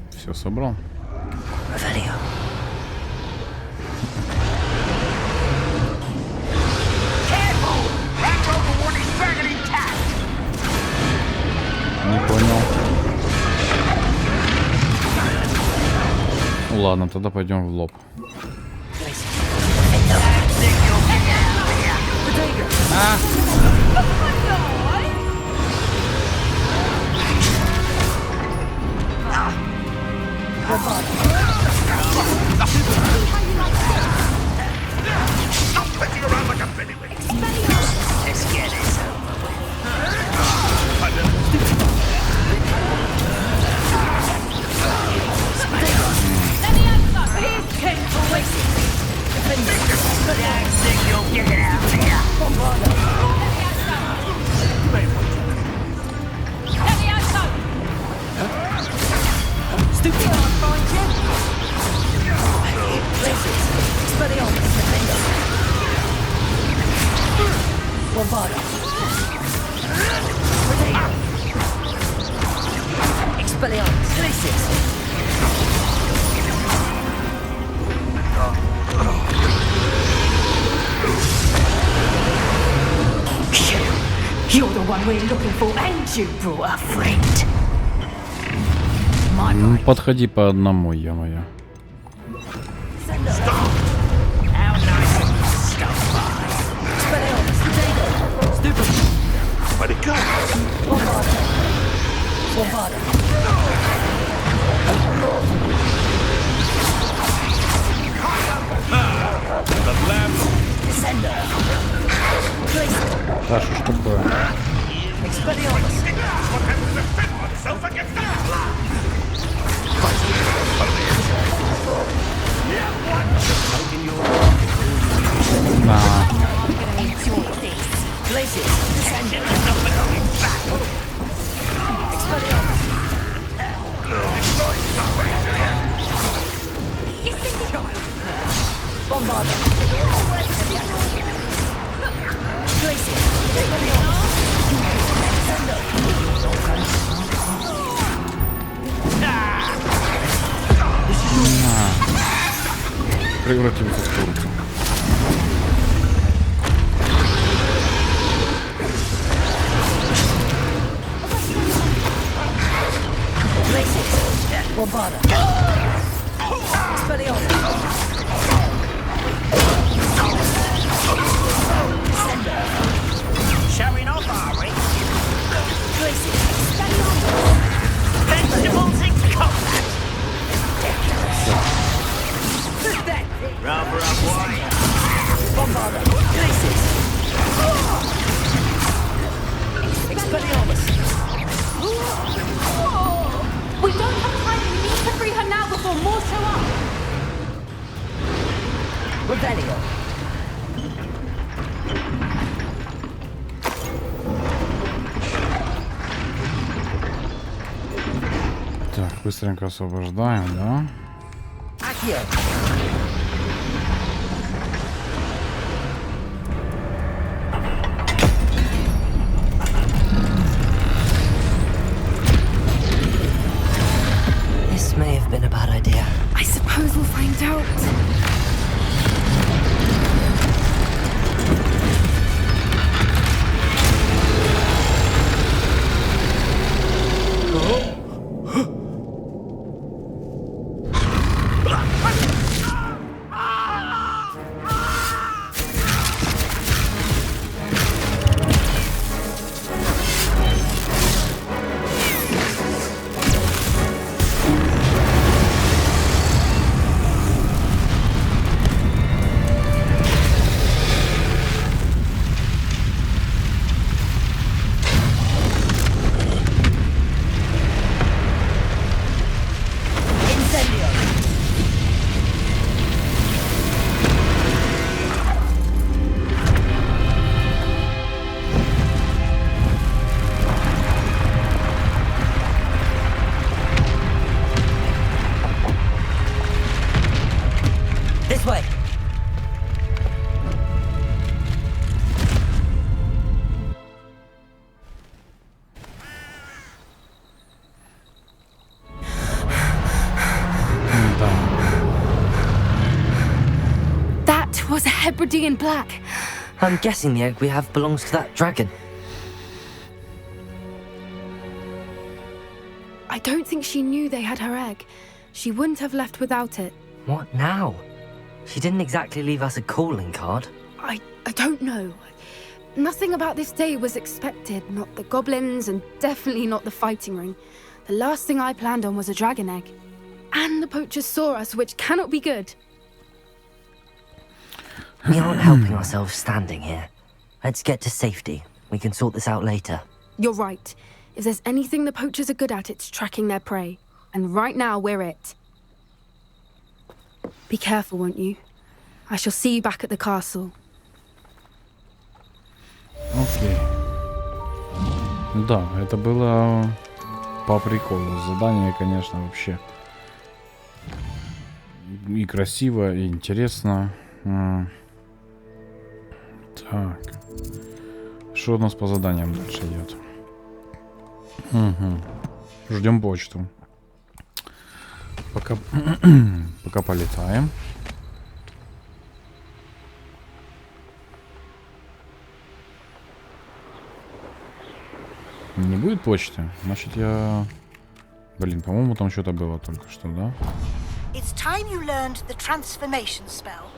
Все собрал. Revelio. Не понял. Ну ладно, тогда пойдем в лоб. You're the one we're looking for, and you brought a friend. Ну, подходи по одному, ё-моё. Where'd it go? Да, что ж такое? На. Превратился в курицу. Showing off, are we? Vegetables in combat. Rather unwise. Bombarder. Places. Expelliarmus. We don't have time. We need to free her now before more show up. Rebellion. Так, быстренько освобождаем, да? Accio. This may have been a bad idea. I suppose we'll find out. This way. That was a Hebridean black. I'm guessing the egg we have belongs to that dragon. I don't think she knew they had her egg. She wouldn't have left without it. What now? She didn't exactly leave us a calling card. I don't know. Nothing about this day was expected. Not the goblins, and definitely not the fighting ring. The last thing I planned on was a dragon egg. And the poachers saw us, which cannot be good. We aren't helping ourselves standing here. Let's get to safety. We can sort this out later. You're right. If there's anything the poachers are good at, it's tracking their prey. And right now, we're it. Be careful, won't you? I shall see you back at the castle. Окей. Да, это было по приколу. Задание, конечно, вообще и красиво, и интересно. Так. Что у нас по заданиям дальше идет? Угу. Ждем почту. Пока, пока полетаем. Не будет почты? Значит, я... Блин, по-моему, там что-то было только что, да? It's time you learned the transformation spell.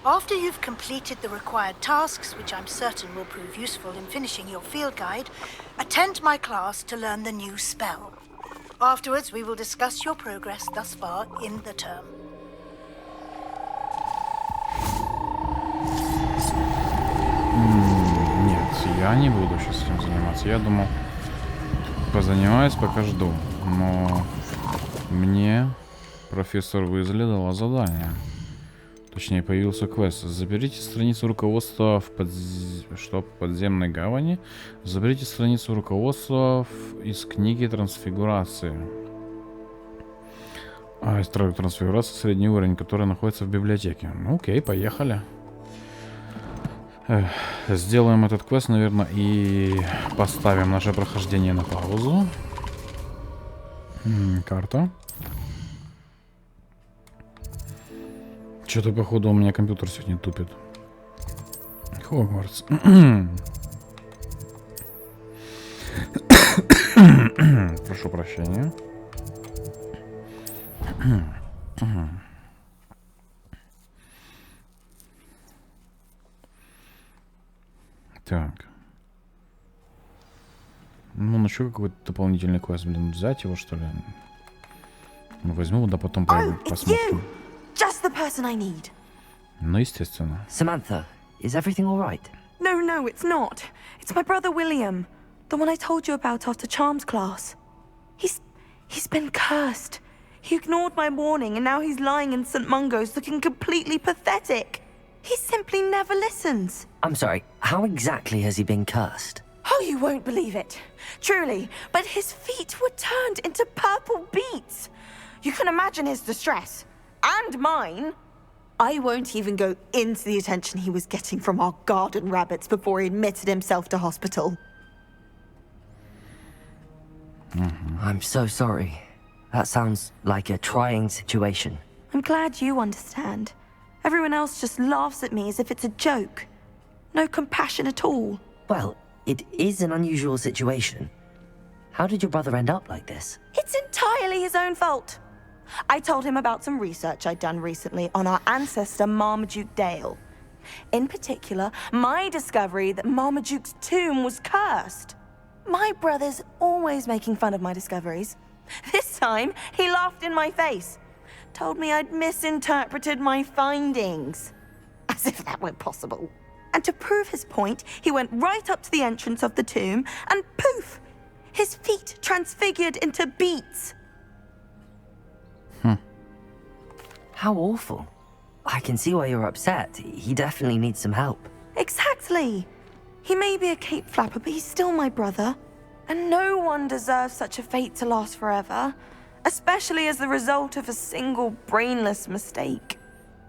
After you've completed the required tasks, which I'm certain will prove useful in finishing your field guide, attend my class to learn the new spell. Afterwards, we will discuss your progress thus far in the term. Нет, я не буду сейчас этим заниматься. Я думал, позанимаюсь, пока жду. Но мне профессор Уизли дала задание. Точнее, появился квест. Заберите страницу руководства в подземной гавани. Заберите страницу руководства из книги трансфигурации. Из трансфигурации средний уровень, который находится в библиотеке. Ну, окей, поехали. Сделаем этот квест, наверное, и поставим наше прохождение на паузу. Карта. Что-то, походу, у меня компьютер сегодня тупит. Хогвартс. Прошу прощения. Так. Ну, еще какой-то дополнительный квест, блин, взять его, что ли? Ну, возьму, да потом посмотрим. Just the person I need. Ну, естественно. Samantha, is everything all right? No, it's not. It's my brother William, the one I told you about after Charms class. He's been cursed. He ignored my warning, and now he's lying in St. Mungo's looking completely pathetic. He simply never listens. I'm sorry, how exactly has he been cursed? Oh, you won't believe it. Truly, but his feet were turned into purple beets. You can imagine his distress. And mine. I won't even go into the attention he was getting from our garden rabbits before he admitted himself to hospital. I'm so sorry. That sounds like a trying situation. I'm glad you understand. Everyone else just laughs at me as if it's a joke. No compassion at all. Well, it is an unusual situation. How did your brother end up like this? It's entirely his own fault. I told him about some research I'd done recently on our ancestor Marmaduke Dale. In particular, my discovery that Marmaduke's tomb was cursed. My brother's always making fun of my discoveries. This time, he laughed in my face. Told me I'd misinterpreted my findings. As if that were possible. And to prove his point, he went right up to the entrance of the tomb and poof! His feet transfigured into beets. How awful. I can see why you're upset. He definitely needs some help. Exactly. He may be a cape flapper, but he's still my brother. And no one deserves such a fate to last forever, especially as the result of a single brainless mistake.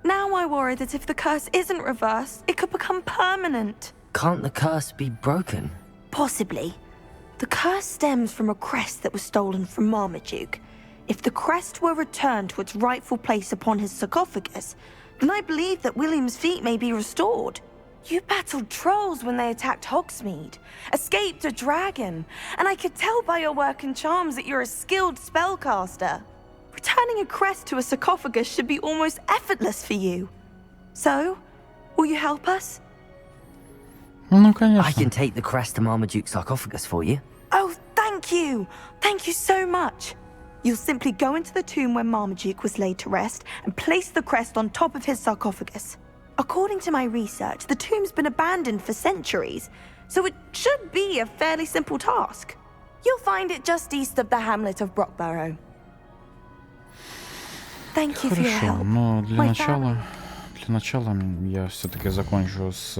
Now I worry that if the curse isn't reversed, it could become permanent. Can't the curse be broken? Possibly. The curse stems from a crest that was stolen from Marmaduke. If the crest were returned to its rightful place upon his sarcophagus, then I believe that William's feet may be restored. You battled trolls when they attacked Hogsmeade, escaped a dragon, and I could tell by your work and charms that you're a skilled spellcaster. Returning a crest to a sarcophagus should be almost effortless for you. So, will you help us? Ну, конечно. I can take the crest to Marmaduke's sarcophagus for you. Oh, thank you! Thank you so much! You'll simply go into the tomb where Marmaduke was laid to rest and place the crest on top of his sarcophagus. According to my research, the tomb's been abandoned for centuries, so it should be a fairly simple task. You'll find it just east of the hamlet of Brockborough. Thank you for your Хорошо, help. но для начала я все-таки закончу с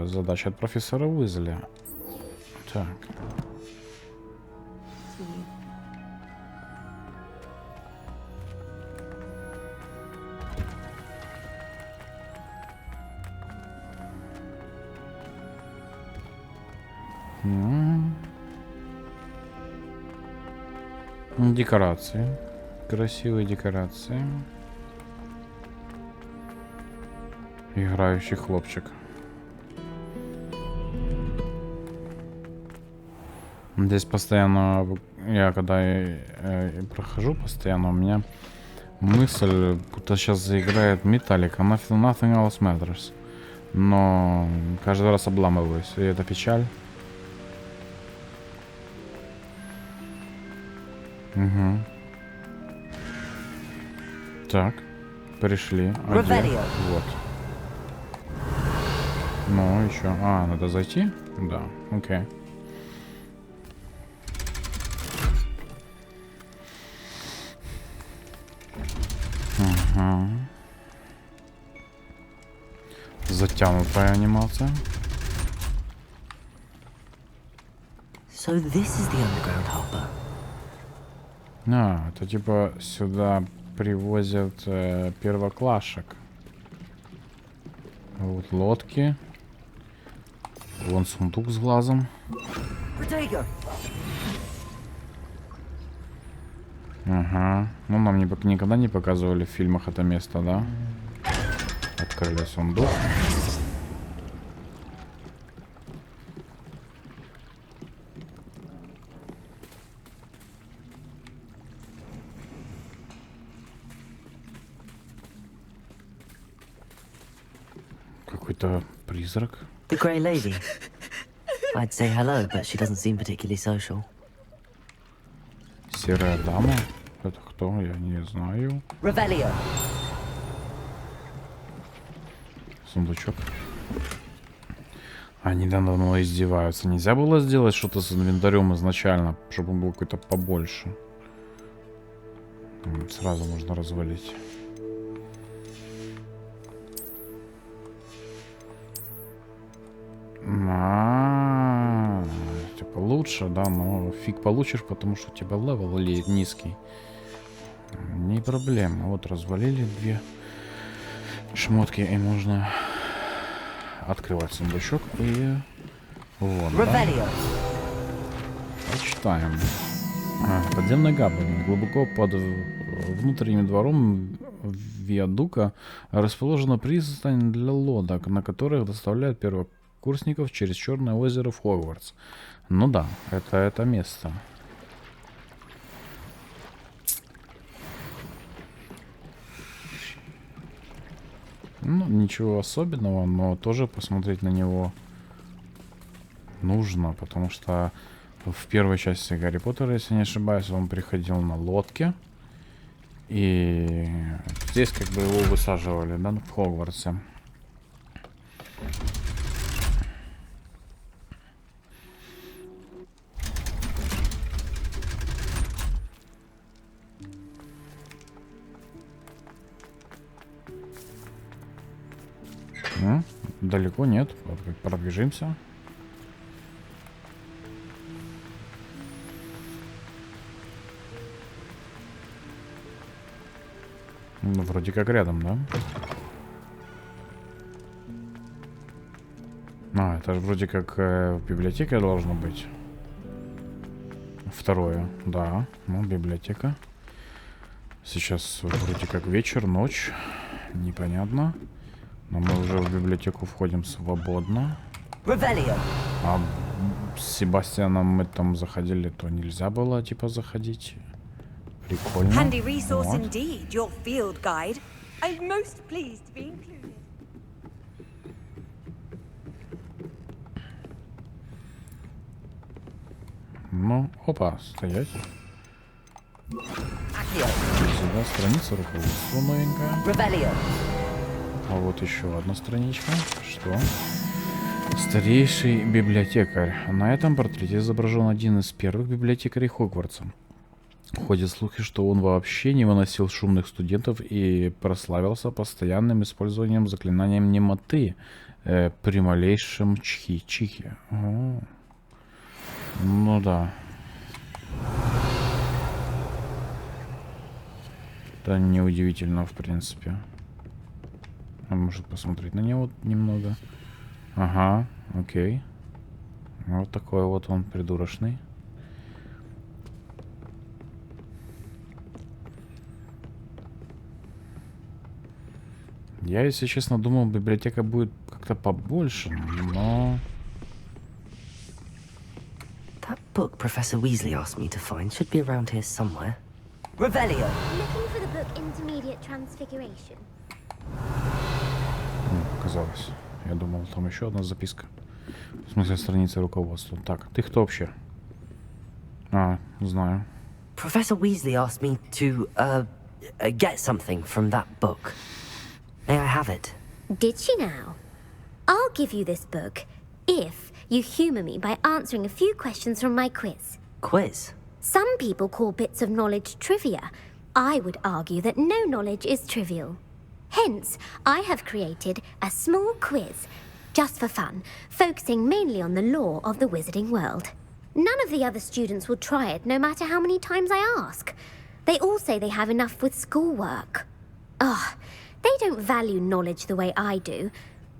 задачей от профессора Уизли. Так. Декорации. красивые декорации. Играющий хлопчик. Здесь постоянно, я когда прохожу, постоянно у меня мысль, будто сейчас заиграет Металлика. Nothing else matters. Но каждый раз обламываюсь, и это печаль. Угу. Так, пришли. Вот. Ну, еще. А, надо зайти? Да, окей. Угу. Затянутая анимация. So this is the underground hopper. А, это типа сюда привозят первоклашек. Вот лодки. Вон сундук с глазом. Ага. Ну, нам никогда не показывали в фильмах это место, да? Открыли сундук. Какой-то призрак. The grey lady. I'd say hello, but she doesn't seem particularly social. Серая дама? Это кто? Я не знаю. Revelio. Сундучок. Они давно издеваются. Нельзя было сделать что-то с инвентарем изначально, чтобы он был какой-то побольше. Сразу можно развалить. Типа лучше, да, но фиг получишь, потому что у тебя левел низкий. Не проблема. Вот развалили две шмотки, и можно открывать сундучок и вот. Да? Почитаем. Подземный габарин. Глубоко под внутренним двором виадука расположена пристань для лодок, на которых доставляют первокурсников через Черное озеро в Хогвартс. Ну да, это место. Ну, ничего особенного, но тоже посмотреть на него нужно, потому что в первой части Гарри Поттера, если не ошибаюсь, он приходил на лодке. И здесь как бы его высаживали, да, в Хогвартсе. Далеко нет, продвижимся. Ну, вроде как рядом, да? А, это же вроде как в библиотеке должно быть. Второе, да, ну, библиотека. Сейчас вроде как вечер, ночь, непонятно. Но мы уже в библиотеку входим свободно. А с Себастианом мы там заходили, то нельзя было типа заходить. Прикольно. Handy resource Вот. indeed, your field guide. I'm most pleased to be included. Ну, опа, стоять. Сюда страница руководства новенькая. А вот еще одна страничка. Что? Старейший библиотекарь. На этом портрете изображен один из первых библиотекарей Хогвартса. Ходят слухи, что он вообще не выносил шумных студентов и прославился постоянным использованием заклинания немоты при малейшем чихе. О. Ну да. Это неудивительно, в принципе. Может посмотреть на него немного. Ага, окей. Вот такой вот он придурочный. Я, если честно, думал, библиотека будет как-то побольше, но... That book Professor Weasley asked me to find should be around here somewhere. Revelio! Looking for the book Intermediate Transfiguration. Казалось. Я думал, там еще одна записка. В смысле, страница руководства. Так, ты кто вообще? Знаю. Professor Weasley asked me to, get something from that book. May I have it? Did she now? I'll give you this book if you humour me by answering a few questions from my quiz. Quiz? Some people call bits of knowledge trivia. I would argue that no knowledge is trivial. Hence, I have created a small quiz, just for fun, focusing mainly on the lore of the wizarding world. None of the other students will try it, no matter how many times I ask. They all say they have enough with schoolwork. They don't value knowledge the way I do.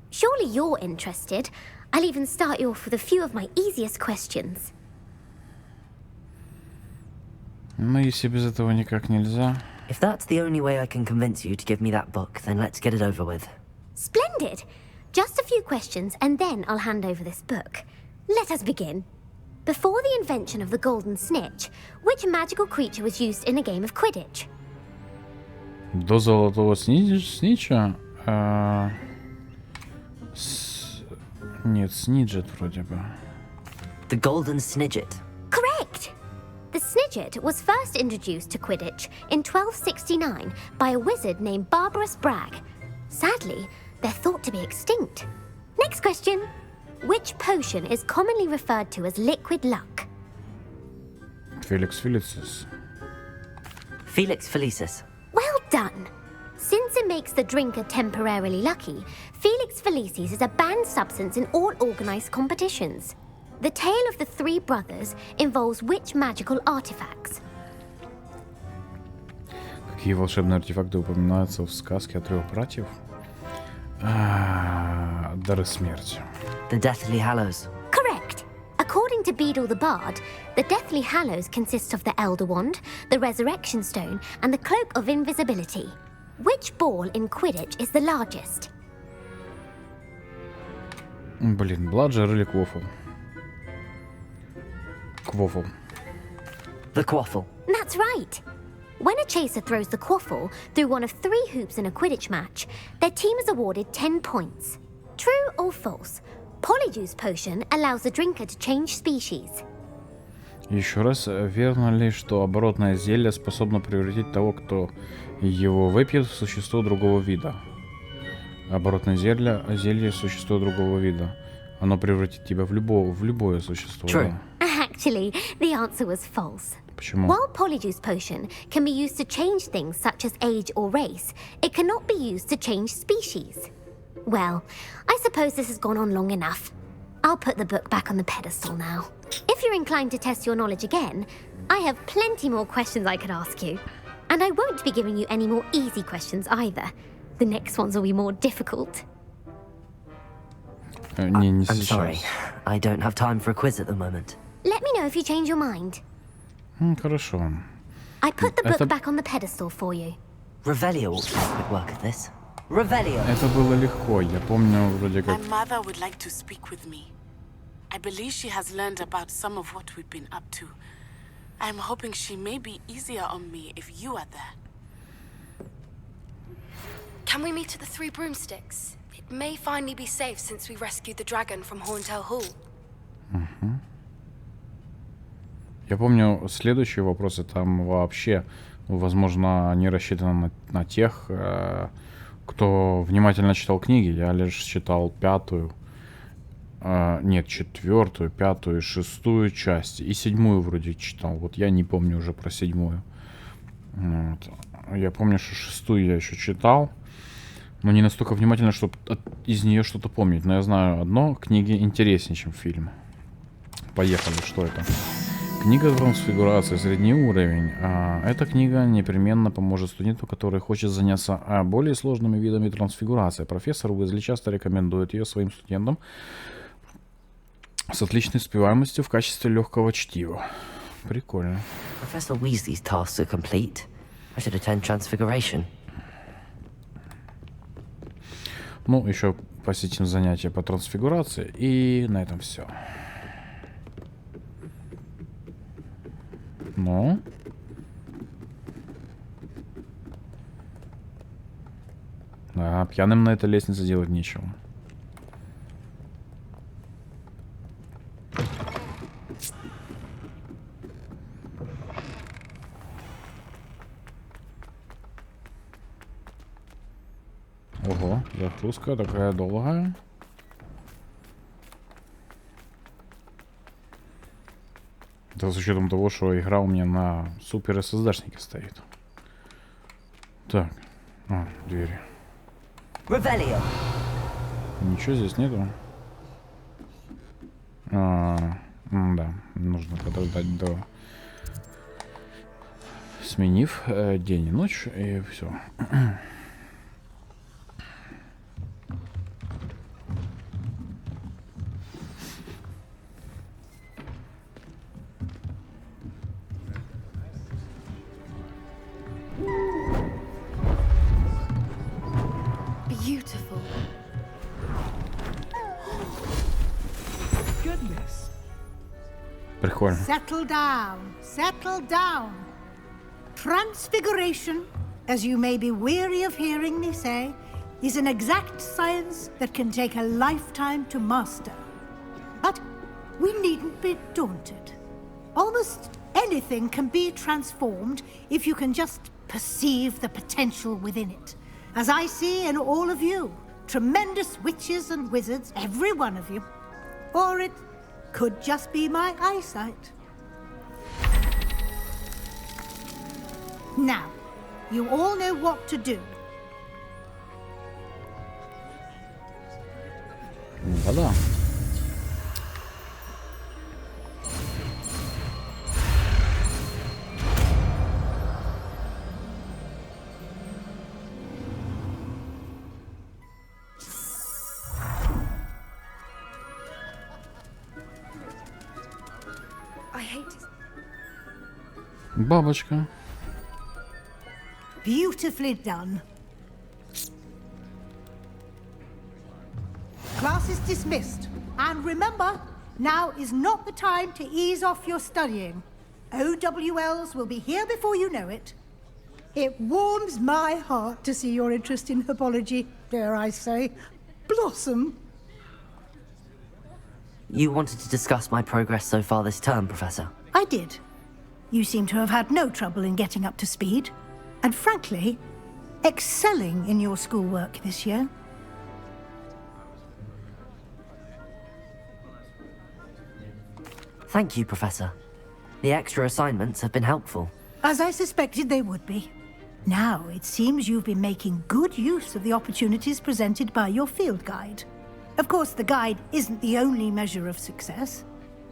Surely you're interested. I'll even start you off with a few of my easiest questions. Ну, если без этого никак нельзя. If that's the only way I can convince you to give me that book, then let's get it over with. Splendid! Just a few questions, and then I'll hand over this book. Let us begin. Before the invention of the golden snitch, which magical creature was used in a game of Quidditch? До золотого снича? Нет, сниджет вроде бы. The golden snidget. Correct! The snidget was first introduced to Quidditch in 1269 by a wizard named Barbarous Bragg. Sadly, they're thought to be extinct. Next question. Which potion is commonly referred to as liquid luck? Felix Felicis. Felix Felicis. Well done. Since it makes the drinker temporarily lucky, Felix Felicis is a banned substance in all organized competitions. The tale of the three brothers involves which magical artifacts? Какие волшебные артефакты упоминаются в сказке о трех братьев? Дары смерти. The Deathly Hallows. Correct. According to Beedle the Bard, the Deathly Hallows consists of the Elder Wand, the Resurrection Stone, and the Cloak of Invisibility. Which ball in Quidditch is the largest? Блин, Бладжер или Квофл? Quaffle. The quaffle. That's right. When a chaser throws the quaffle through one of 3 hoops in a Quidditch match, their team is awarded 10 points. True or false? Polyjuice potion allows the drinker to change species. Еще раз, верно ли, что оборотное зелье способно превратить того, кто его выпьет, в существо другого вида? Оборотное зелье в существо другого вида. Оно превратит тебя в любое существо. True. Actually, the answer was false. Почему? While Polyjuice potion can be used to change things such as age or race, it cannot be used to change species. Well, I suppose this has gone on long enough. I'll put the book back on the pedestal now. If you're inclined to test your knowledge again, I have plenty more questions I could ask you. And I won't be giving you any more easy questions either. The next ones will be more difficult. I'm sorry. I don't have time for a quiz at the moment. Let me know if you change your mind. Хорошо. I put the book back on the pedestal for you. Revelio ought to make quick work of this. Revelio. Это было легко. Я помню вроде как. My mother would like to speak with me. I believe she has learned about some of what we've been up to. I'm hoping she may be easier on me if you are there. Can we meet at the Three Broomsticks? It may finally be safe since we rescued the dragon from Horntail Hall. Я помню, следующие вопросы там вообще, возможно, они рассчитаны на тех, кто внимательно читал книги. Я лишь читал 4-ю, 4-ю, 5-ю, 6-ю часть. И 7-ю вроде читал. Вот я не помню уже про 7-ю. Вот. Я помню, что 6-ю я еще читал. Но не настолько внимательно, чтобы из нее что-то помнить. Но я знаю одно, книги интереснее, чем фильм. Поехали, что это? Книга трансфигурации, средний уровень. Эта книга непременно поможет студенту, который хочет заняться более сложными видами трансфигурации. Профессор Уизли часто рекомендует ее своим студентам с отличной успеваемостью в качестве легкого чтива. Прикольно. Professor Weasley's tasks are complete. I should attend Transfiguration. Ну, еще посетим занятия по трансфигурации. И на этом все. Ну. Да, пьяным на этой лестнице делать нечего. Ого, загрузка такая долгая. Это с учетом того, что игра у меня на супер SSD-шнике стоит. Так, двери. Ничего здесь нету. Да, нужно подождать до... Сменив день и ночь, и все. Beautiful. Goodness. Прикольно. Settle down. Settle down. Transfiguration, as you may be weary of hearing me say, is an exact science that can take a lifetime to master. But we needn't be daunted. Almost anything can be transformed if you can just perceive the potential within it. As I see in all of you, tremendous witches and wizards, every one of you. Or it could just be my eyesight. Now, you all know what to do. Да-да. I hate it. Бабочка. Beautifully done. Class is dismissed. And remember, now is not the time to ease off your studying. OWLs will be here before you know it. It warms my heart to see your interest in herbology, dare I say, blossom. You wanted to discuss my progress so far this term, Professor? I did. You seem to have had no trouble in getting up to speed. And frankly, excelling in your schoolwork this year. Thank you, Professor. The extra assignments have been helpful. As I suspected they would be. Now, it seems you've been making good use of the opportunities presented by your field guide. Of course, the guide isn't the only measure of success.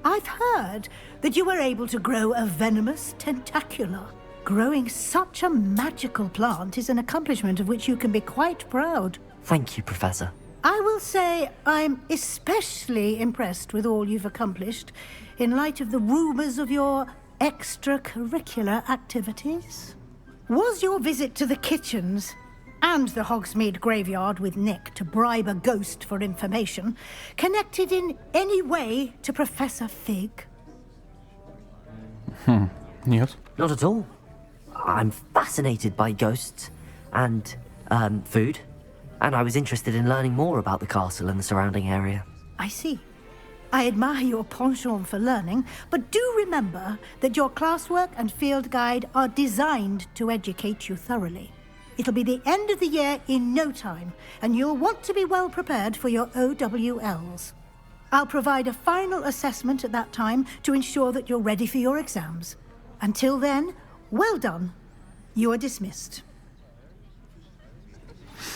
I've heard that you were able to grow a venomous tentacula. Growing such a magical plant is an accomplishment of which you can be quite proud. Thank you, Professor. I will say I'm especially impressed with all you've accomplished in light of the rumors of your extracurricular activities. Was your visit to the kitchens and the Hogsmeade graveyard with Nick to bribe a ghost for information connected in any way to Professor Fig? Yes. Not at all. I'm fascinated by ghosts and food, and I was interested in learning more about the castle and the surrounding area. I see. I admire your penchant for learning, but do remember that your classwork and field guide are designed to educate you thoroughly. It'll be the end of the year in no time, and you'll want to be well prepared for your OWLs. I'll provide a final assessment at that time to ensure that you're ready for your exams. Until then, well done. You are dismissed.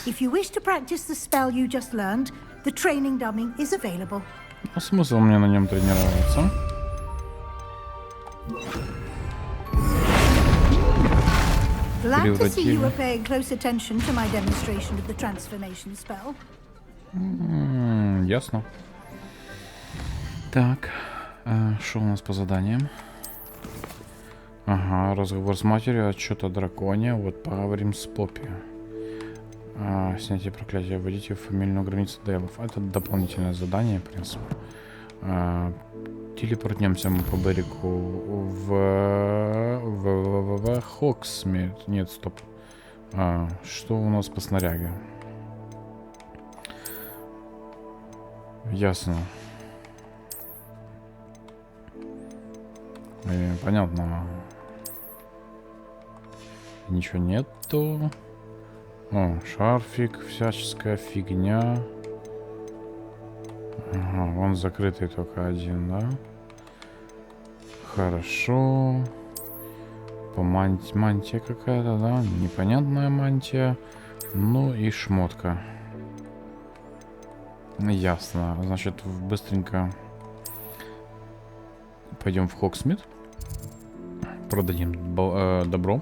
If you wish to practice the spell you just learned, the training dummy is available. А смысл мне на нем тренироваться? Glad to see you were paying close attention to my demonstration of the transformation spell. Ясно. Так, что у нас по заданиям? Ага, разговор с матерью, отчет о драконе. Вот поговорим с Поппи. Снятие проклятия. Вводите фамильную границу Дейлов. Это дополнительное задание, в принципе. Телепортнемся мы по берегу в Хоксмит. Нет, стоп. Что у нас по снаряге? Ясно. Понятно. Ничего нету. О, шарфик, всяческая фигня. Ага, вон закрытый только один, да? Хорошо. По мантия какая-то, да? Непонятная мантия. Ну и шмотка. Ясно. Значит, быстренько пойдем в Хоксмит. Продадим добро.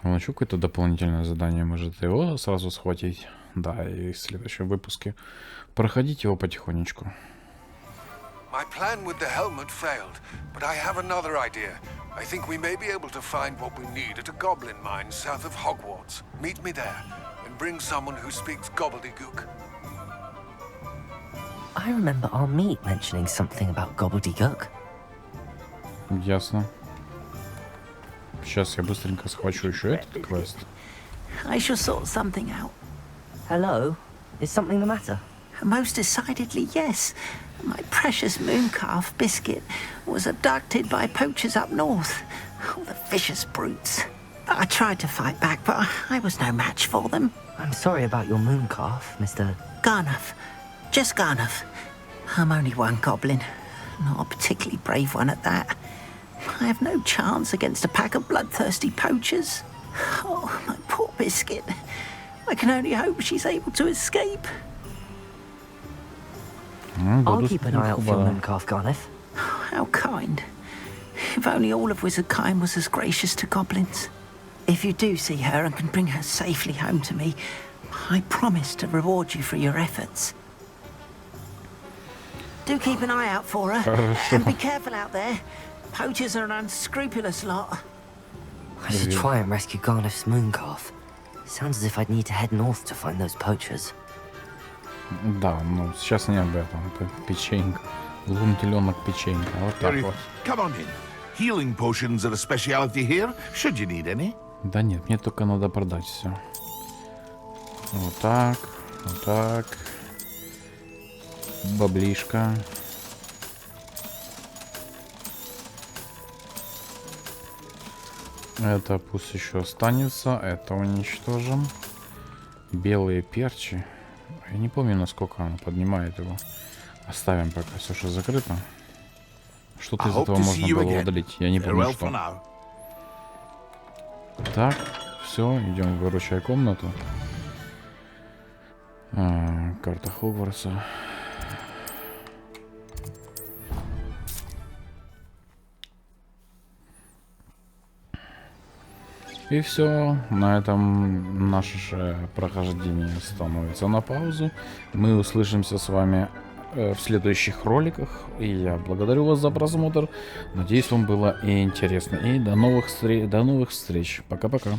Ну, еще какое-то дополнительное задание. Может его сразу схватить. Да, и в следующем выпуске проходить его потихонечку. My plan with the helmet failed, but I have another idea. I think we may be able to find what we need at a goblin mine south of Hogwarts. Meet me there, and bring someone who speaks gobbledygook. I remember our meet mentioning something about gobbledygook. Ясно. Сейчас я быстренько схвачу еще этот квест. I shall sort something out. Hello? Is something the matter? Most decidedly, yes. My precious mooncalf biscuit was abducted by poachers up north. Oh, the vicious brutes. I tried to fight back, but I was no match for them. I'm sorry about your mooncalf, Mr. Garnuff. Just Garnuff. I'm only one goblin. Not a particularly brave one at that. I have no chance against a pack of bloodthirsty poachers. Oh, my poor biscuit. I can only hope she's able to escape. I'll keep an eye out for your mooncalf, Garnuff. How kind. If only all of Wizardkind was as gracious to goblins. If you do see her and can bring her safely home to me, I promise to reward you for your efforts. Do keep an eye out for her. And be careful out there. Poachers are an unscrupulous lot. I should try and rescue Garnuff's mooncalf. Sounds as if I'd need to head north to find those poachers. Да, ну сейчас не об этом. Печенька. Лун-теленок печенька. Вот так вот. Come on in. Healing potions are a specialty here. Should you need any? Да нет, мне только надо продать все. Вот так. Вот так. Баблишка. Это пусть еще останется. Это уничтожим. Белые перчи. Я не помню, насколько он поднимает его. Оставим пока все, что закрыто. Что-то из этого можно было удалить. Я не помню, что. Так, все, идем в выручай комнату. Карта Хогвартса. И все, на этом наше прохождение становится на паузу. Мы услышимся с вами в следующих роликах. И я благодарю вас за просмотр. Надеюсь, вам было интересно. И до новых встреч. Пока-пока.